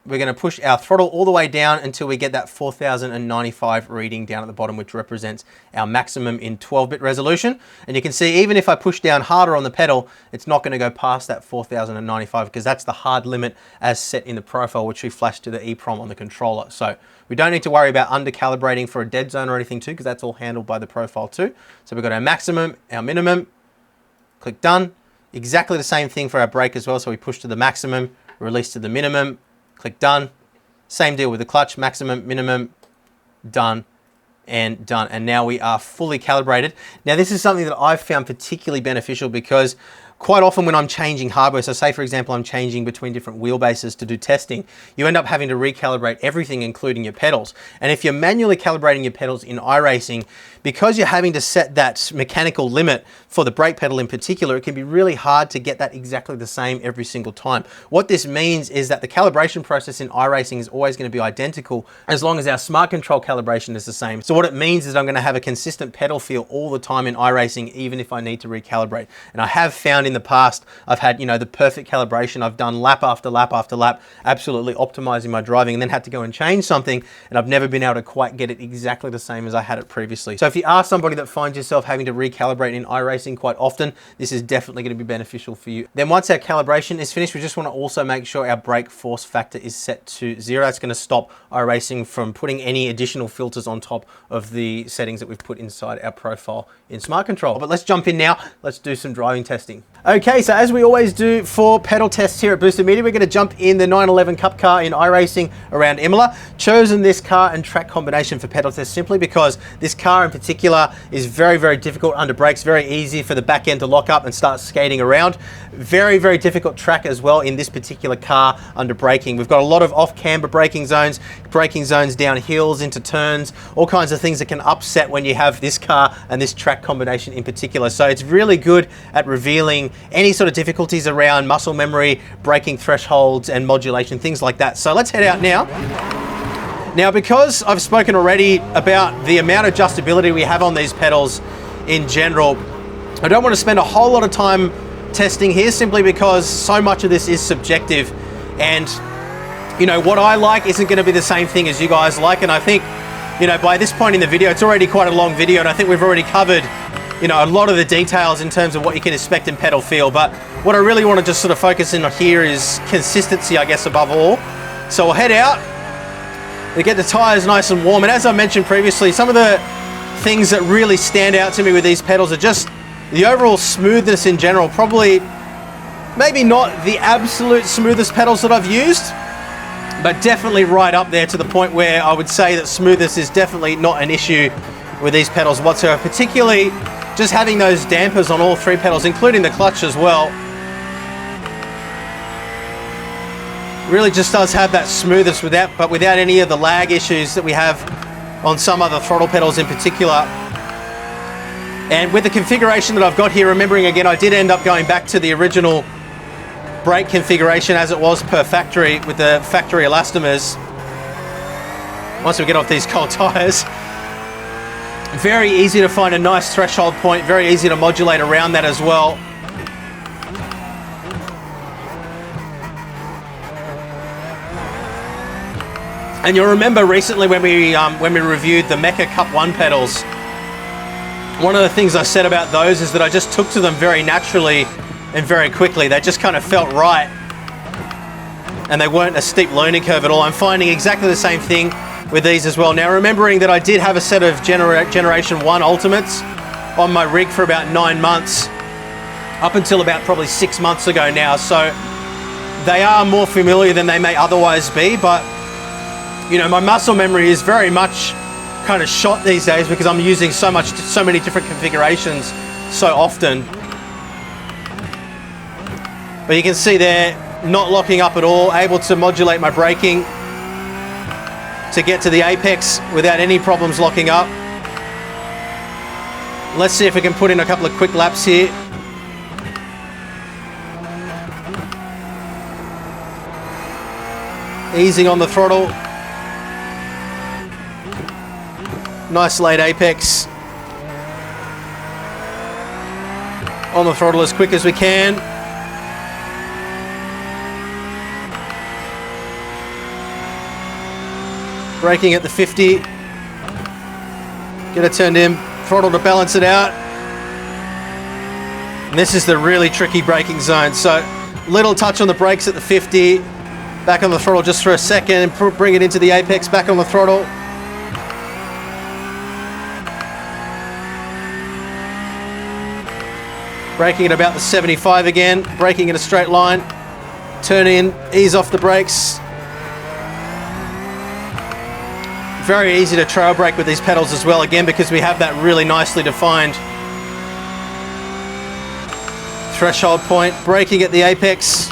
We're going to push our throttle all the way down until we get that 4095 reading down at the bottom, which represents our maximum in 12-bit resolution. And you can see even if I push down harder on the pedal, it's not going to go past that 4095 because that's the hard limit as set in the profile, which we flash to the EEPROM on the controller. So we don't need to worry about under calibrating for a dead zone or anything too, because that's all handled by the profile too. So we've got our maximum, our minimum, click done. Exactly the same thing for our brake as well. So we push to the maximum, release to the minimum, click done. Same deal with the clutch, maximum, minimum, done, and done. And now we are fully calibrated. Now this is something that I've found particularly beneficial because quite often when I'm changing hardware, so say for example, I'm changing between different wheelbases to do testing, you end up having to recalibrate everything, including your pedals. And if you're manually calibrating your pedals in iRacing, because you're having to set that mechanical limit for the brake pedal in particular, it can be really hard to get that exactly the same every single time. What this means is that the calibration process in iRacing is always going to be identical as long as our smart control calibration is the same. So what it means is I'm going to have a consistent pedal feel all the time in iRacing, even if I need to recalibrate. And I have found in the past, I've had, the perfect calibration. I've done lap after lap after lap, absolutely optimizing my driving, and then had to go and change something, and I've never been able to quite get it exactly the same as I had it previously. So if you are somebody that finds yourself having to recalibrate in iRacing quite often, this is definitely going to be beneficial for you. Then once our calibration is finished, we just want to also make sure our brake force factor is set to 0. That's going to stop iRacing from putting any additional filters on top of the settings that we've put inside our profile in Smart Control. But let's jump in now. Let's do some driving testing. Okay, so as we always do for pedal tests here at Boosted Media, we're going to jump in the 911 Cup car in iRacing around Imola. Chosen this car and track combination for pedal tests simply because this car in particular is very, very difficult under brakes, very easy for the back end to lock up and start skating around. Very, very difficult track as well in this particular car under braking. We've got a lot of off-camber braking zones down hills, into turns, all kinds of things that can upset when you have this car and this track combination in particular. So it's really good at revealing any sort of difficulties around muscle memory, braking thresholds and modulation, things like that. So let's head out now. Now, because I've spoken already about the amount of adjustability we have on these pedals in general, I don't want to spend a whole lot of time testing here simply because so much of this is subjective, and what I like isn't going to be the same thing as you guys like. And I think by this point in the video, it's already quite a long video, and I think we've already covered a lot of the details in terms of what you can expect in pedal feel. But what I really want to just sort of focus in on here is consistency, I guess, above all. So we'll head out, we get the tires nice and warm, and as I mentioned previously, some of the things that really stand out to me with these pedals are just the overall smoothness in general. Probably maybe not the absolute smoothest pedals that I've used, but definitely right up there to the point where I would say that smoothness is definitely not an issue with these pedals whatsoever, particularly just having those dampers on all three pedals, including the clutch as well. Really just does have that smoothness without any of the lag issues that we have on some other throttle pedals in particular. And with the configuration that I've got here, remembering again, I did end up going back to the original brake configuration as it was per factory with the factory elastomers. Once we get off these cold tires, very easy to find a nice threshold point, very easy to modulate around that as well. And you'll remember recently when we reviewed the Mecha Cup 1 pedals, one of the things I said about those is that I just took to them very naturally and very quickly. They just kind of felt right, and they weren't a steep learning curve at all. I'm finding exactly the same thing with these as well. Now, remembering that I did have a set of Generation 1 Ultimates on my rig for about 9 months, up until about probably 6 months ago now, so they are more familiar than they may otherwise be. But my muscle memory is very much kind of shot these days because I'm using so many different configurations so often. But you can see there, not locking up at all, able to modulate my braking to get to the apex without any problems locking up. Let's see if we can put in a couple of quick laps here. Easing on the throttle. Nice late apex. On the throttle as quick as we can. Braking at the 50. Get it turned in. Throttle to balance it out. And this is the really tricky braking zone. So little touch on the brakes at the 50. Back on the throttle just for a second. Bring it into the apex. Back on the throttle. Braking at about the 75 again, braking in a straight line, turn in, ease off the brakes. Very easy to trail brake with these pedals as well, again, because we have that really nicely defined threshold point. Braking at the apex.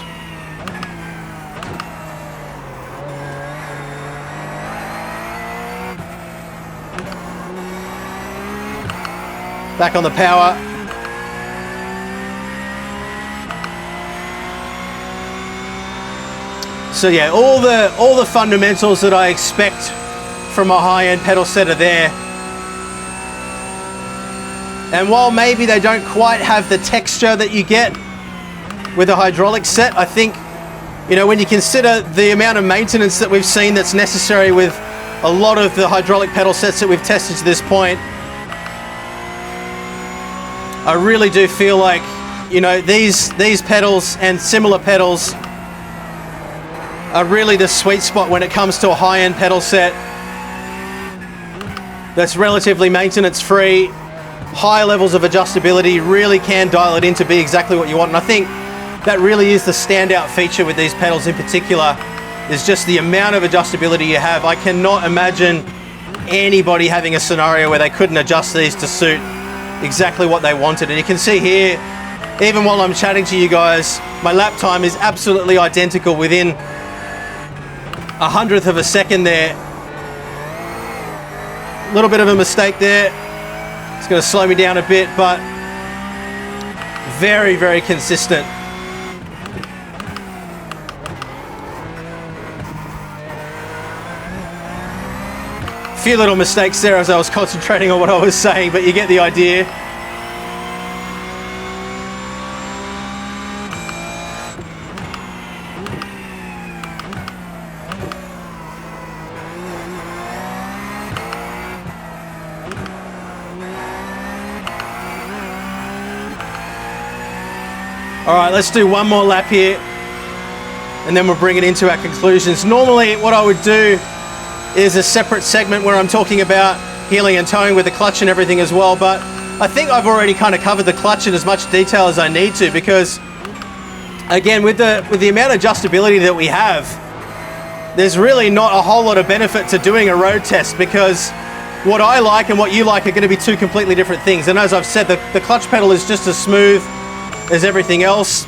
Back on the power. So yeah, all the fundamentals that I expect from a high-end pedal set are there. And while maybe they don't quite have the texture that you get with a hydraulic set, I think, you know, when you consider the amount of maintenance that we've seen that's necessary with a lot of the hydraulic pedal sets that we've tested to this point, I really do feel like, you know, these pedals and similar pedals are really the sweet spot when it comes to a high-end pedal set that's relatively maintenance-free, high levels of adjustability, really can dial it in to be exactly what you want. And I think that really is the standout feature with these pedals in particular, is just the amount of adjustability you have. I cannot imagine anybody having a scenario where they couldn't adjust these to suit exactly what they wanted. And you can see here, even while I'm chatting to you guys, my lap time is absolutely identical within 1/100th of a second there. A little bit of a mistake there. It's going to slow me down a bit, but very, very consistent. A few little mistakes there as I was concentrating on what I was saying, but you get the idea. All right, let's do one more lap here and then we'll bring it into our conclusions. Normally what I would do is a separate segment where I'm talking about heeling and towing with the clutch and everything as well, but I think I've already kind of covered the clutch in as much detail as I need to, because again, with the amount of adjustability that we have, there's really not a whole lot of benefit to doing a road test, because what I like and what you like are going to be two completely different things. And as I've said, the clutch pedal is just as smooth as everything else.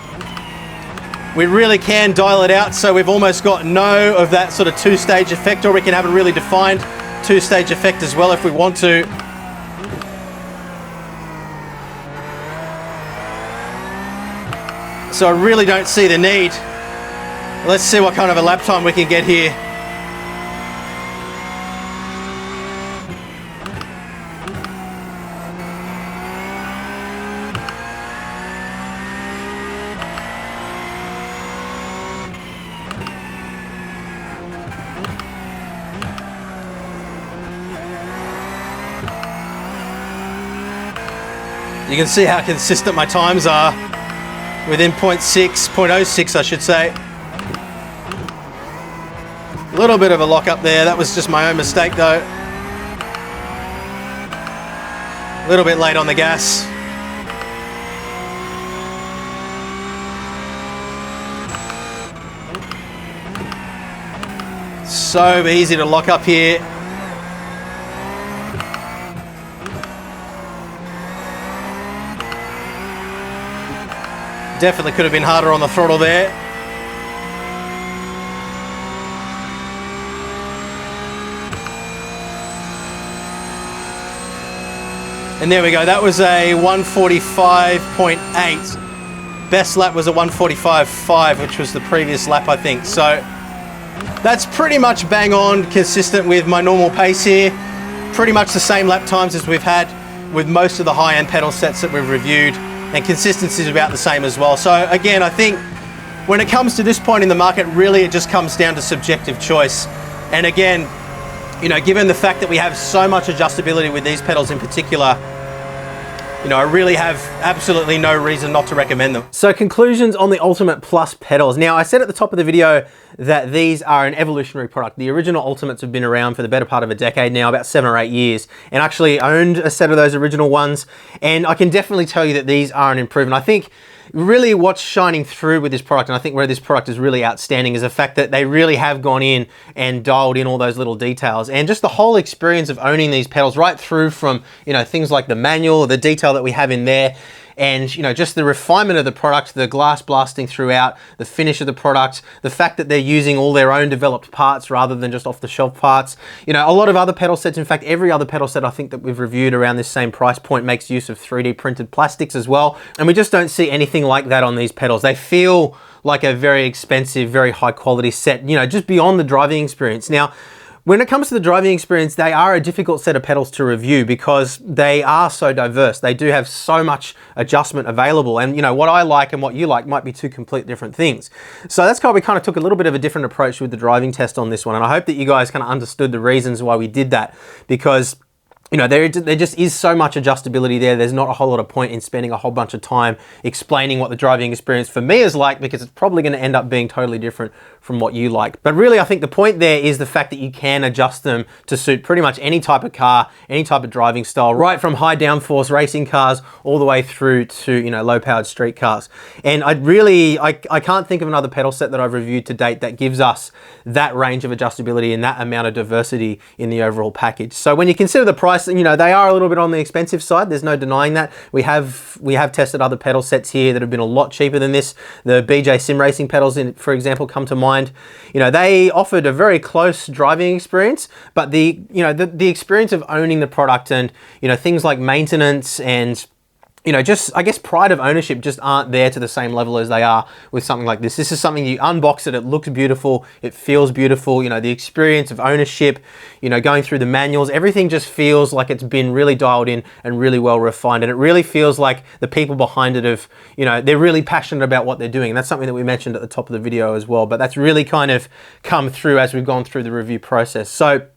We really can dial it out, so we've almost got no of that sort of two-stage effect, or we can have a really defined two-stage effect as well if we want to. So I really don't see the need. Let's see what kind of a lap time we can get here. You can see how consistent my times are within 0.06 I should say. A little bit of a lock up there. That was just my own mistake though. A little bit late on the gas. So easy to lock up here. Definitely could have been harder on the throttle there. And there we go, that was a 145.8. Best lap was a 145.5, which was the previous lap, I think. So that's pretty much bang on, consistent with my normal pace here. Pretty much the same lap times as we've had with most of the high-end pedal sets that we've reviewed, and consistency is about the same as well. So again, I think when it comes to this point in the market, really it just comes down to subjective choice. And again, you know, given the fact that we have so much adjustability with these pedals in particular, you know, I really have absolutely no reason not to recommend them. So conclusions on the Ultimate Plus pedals. Now, I said at the top of the video that these are an evolutionary product. The original Ultimates have been around for the better part of a decade now, about 7 or 8 years, and actually owned a set of those original ones. And I can definitely tell you that these are an improvement. I think really what's shining through with this product, and I think where this product is really outstanding, is the fact that they really have gone in and dialed in all those little details, and just the whole experience of owning these pedals right through from, you know, things like the manual, the detail that we have in there, and, you know, just the refinement of the product, the glass blasting throughout, the finish of the product, the fact that they're using all their own developed parts rather than just off-the-shelf parts. You know, a lot of other pedal sets, in fact, every other pedal set I think that we've reviewed around this same price point makes use of 3D printed plastics as well. And we just don't see anything like that on these pedals. They feel like a very expensive, very high quality set, you know, just beyond the driving experience. Now, when it comes to the driving experience, they are a difficult set of pedals to review because they are so diverse. They do have so much adjustment available, and you know, what I like and what you like might be two completely different things. So that's why we kind of took a little bit of a different approach with the driving test on this one, and I hope that you guys kind of understood the reasons why we did that, because you know, there just is so much adjustability there. There's not a whole lot of point in spending a whole bunch of time explaining what the driving experience for me is like, because it's probably going to end up being totally different from what you like. But really, I think the point there is the fact that you can adjust them to suit pretty much any type of car, any type of driving style, right from high downforce racing cars all the way through to, you know, low-powered street cars. And I can't think of another pedal set that I've reviewed to date that gives us that range of adjustability and that amount of diversity in the overall package. So when you consider the price, you know, they are a little bit on the expensive side. There's no denying that. We have tested other pedal sets here that have been a lot cheaper than this. The BJ Sim Racing pedals, for example, come to mind. You know, they offered a very close driving experience, but the experience of owning the product and, you know, things like maintenance and, you know, just, I guess, pride of ownership just aren't there to the same level as they are with something like this. This is something you unbox it looks beautiful, it feels beautiful, you know, the experience of ownership, you know, going through the manuals, everything just feels like it's been really dialed in and really well refined. And it really feels like the people behind it have, you know, they're really passionate about what they're doing. And that's something that we mentioned at the top of the video as well, but that's really kind of come through as we've gone through the review process. So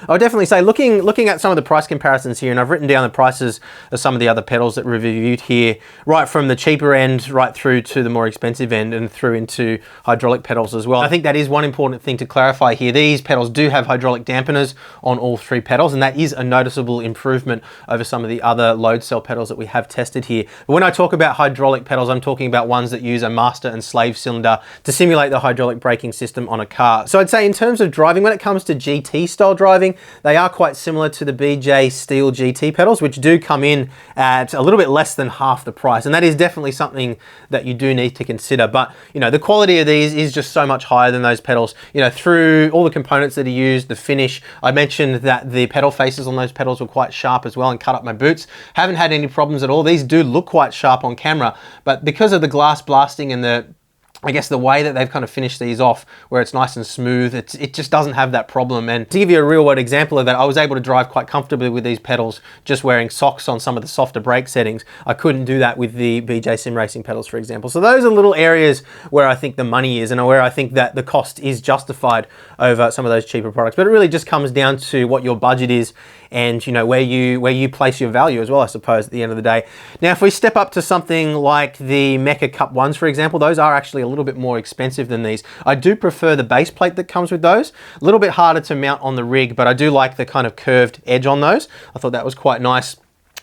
I would definitely say, looking at some of the price comparisons here, and I've written down the prices of some of the other pedals that we've reviewed here, right from the cheaper end right through to the more expensive end and through into hydraulic pedals as well. I think that is one important thing to clarify here. These pedals do have hydraulic dampeners on all 3 pedals, and that is a noticeable improvement over some of the other load cell pedals that we have tested here. But when I talk about hydraulic pedals, I'm talking about ones that use a master and slave cylinder to simulate the hydraulic braking system on a car. So I'd say in terms of driving, when it comes to GT style driving, they are quite similar to the BJ Steel GT pedals, which do come in at a little bit less than half the price. And that is definitely something that you do need to consider. But, you know, the quality of these is just so much higher than those pedals, you know, through all the components that are used, the finish. I mentioned that the pedal faces on those pedals were quite sharp as well and cut up my boots. Haven't had any problems at all. These do look quite sharp on camera, but because of the glass blasting and I guess the way that they've kind of finished these off, where it's nice and smooth, it just doesn't have that problem. And to give you a real world example of that, I was able to drive quite comfortably with these pedals just wearing socks on some of the softer brake settings. I couldn't do that with the BJ Sim Racing pedals, for example. So those are little areas where I think the money is and where I think that the cost is justified over some of those cheaper products. But it really just comes down to what your budget is and, you know, where you place your value as well, I suppose, at the end of the day. Now, if we step up to something like the Mecha Cup 1s, for example, those are actually a little bit more expensive than these. I do prefer the base plate that comes with those. A little bit harder to mount on the rig, but I do like the kind of curved edge on those. I thought that was quite nice.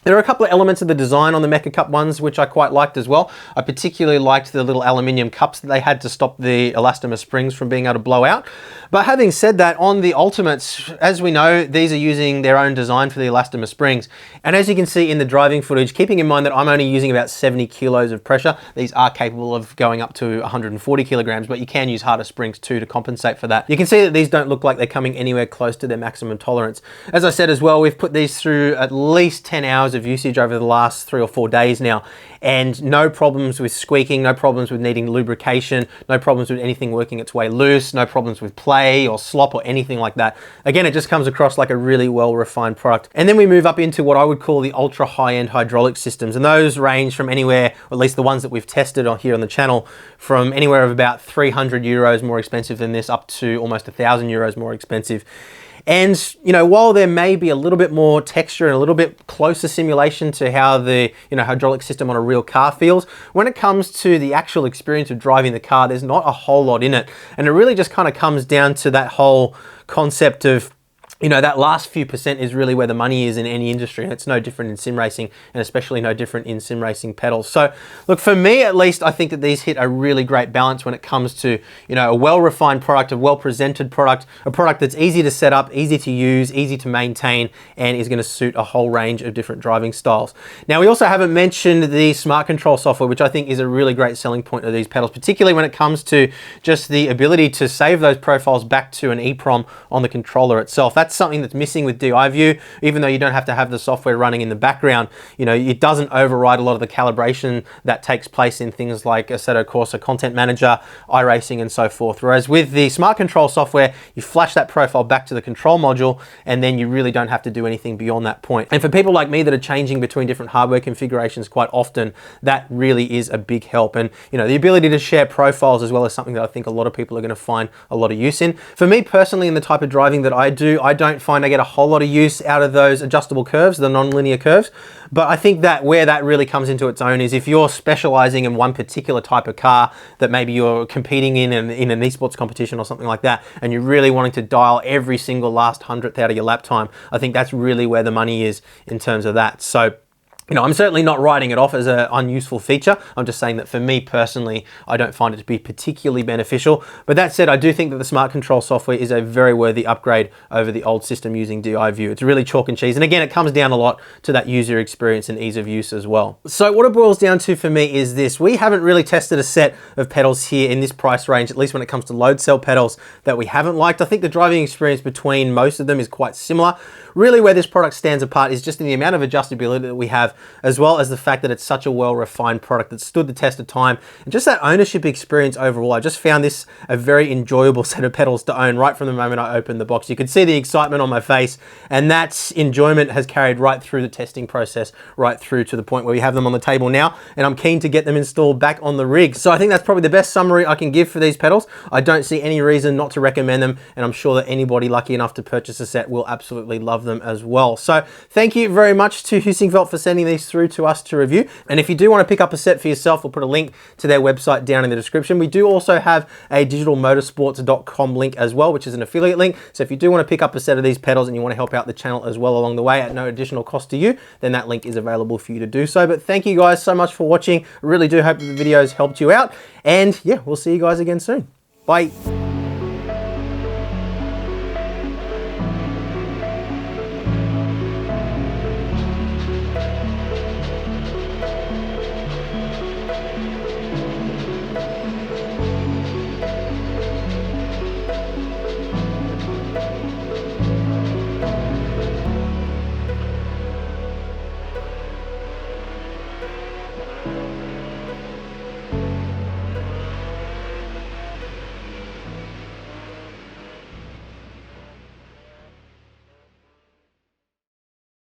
There are a couple of elements of the design on the Mecha Cup 1s which I quite liked as well. I particularly liked the little aluminium cups that they had to stop the elastomer springs from being able to blow out. But having said that, on the Ultimates, as we know, these are using their own design for the elastomer springs. And as you can see in the driving footage, keeping in mind that I'm only using about 70 kilos of pressure, these are capable of going up to 140 kilograms, but you can use harder springs too to compensate for that. You can see that these don't look like they're coming anywhere close to their maximum tolerance. As I said as well, we've put these through at least 10 hours of usage over the last 3 or 4 days now, and no problems with squeaking, no problems with needing lubrication, no problems with anything working its way loose, no problems with play or slop or anything like that. Again, it just comes across like a really well-refined product. And then we move up into what I would call the ultra high-end hydraulic systems, and those range from anywhere, or at least the ones that we've tested on here on the channel, from anywhere of about 300 euros more expensive than this up to almost 1,000 euros more expensive. And, you know, while there may be a little bit more texture and a little bit closer simulation to how the, you know, hydraulic system on a real car feels, when it comes to the actual experience of driving the car, there's not a whole lot in it. And it really just kind of comes down to that whole concept of, you know, that last few percent is really where the money is in any industry, and it's no different in sim racing, and especially no different in sim racing pedals. So look, for me at least, I think that these hit a really great balance when it comes to, you know, a well-refined product, a well-presented product, a product that's easy to set up, easy to use, easy to maintain, and is going to suit a whole range of different driving styles. Now, we also haven't mentioned the smart control software, which I think is a really great selling point of these pedals, particularly when it comes to just the ability to save those profiles back to an EEPROM on the controller itself. That's something that's missing with DI-View. Even though you don't have to have the software running in the background, you know, it doesn't override a lot of the calibration that takes place in things like Assetto Corsa Content Manager, iRacing, and so forth. Whereas with the smart control software, you flash that profile back to the control module, and then you really don't have to do anything beyond that point. And for people like me that are changing between different hardware configurations quite often, that really is a big help. And, you know, the ability to share profiles as well is something that I think a lot of people are going to find a lot of use in. For me personally, in the type of driving that I do, I don't find I get a whole lot of use out of those adjustable curves, the non-linear curves. But I think that where that really comes into its own is if you're specializing in one particular type of car that maybe you're competing in an esports competition or something like that, and you're really wanting to dial every single last hundredth out of your lap time, I think that's really where the money is in terms of that. So, you know, I'm certainly not writing it off as an unuseful feature. I'm just saying that for me personally, I don't find it to be particularly beneficial. But that said, I do think that the smart control software is a very worthy upgrade over the old system using DI-View. It's really chalk and cheese. And again, it comes down a lot to that user experience and ease of use as well. So what it boils down to for me is this. We haven't really tested a set of pedals here in this price range, at least when it comes to load cell pedals, that we haven't liked. I think the driving experience between most of them is quite similar. Really where this product stands apart is just in the amount of adjustability that we have, as well as the fact that it's such a well-refined product that stood the test of time, and just that ownership experience overall. I just found this a very enjoyable set of pedals to own right from the moment I opened the box. You could see the excitement on my face, and that enjoyment has carried right through the testing process, right through to the point where we have them on the table now, and I'm keen to get them installed back on the rig. So I think that's probably the best summary I can give for these pedals. I don't see any reason not to recommend them, and I'm sure that anybody lucky enough to purchase a set will absolutely love them as well. So thank you very much to Heusinkveld for sending these through to us to review. And if you do want to pick up a set for yourself, we'll put a link to their website down in the description. We do also have a digitalmotorsports.com link as well, which is an affiliate link. So if you do want to pick up a set of these pedals and you want to help out the channel as well along the way at no additional cost to you, then that link is available for you to do so. But thank you guys so much for watching. I really do hope that the videos helped you out. And yeah, we'll see you guys again soon. Bye.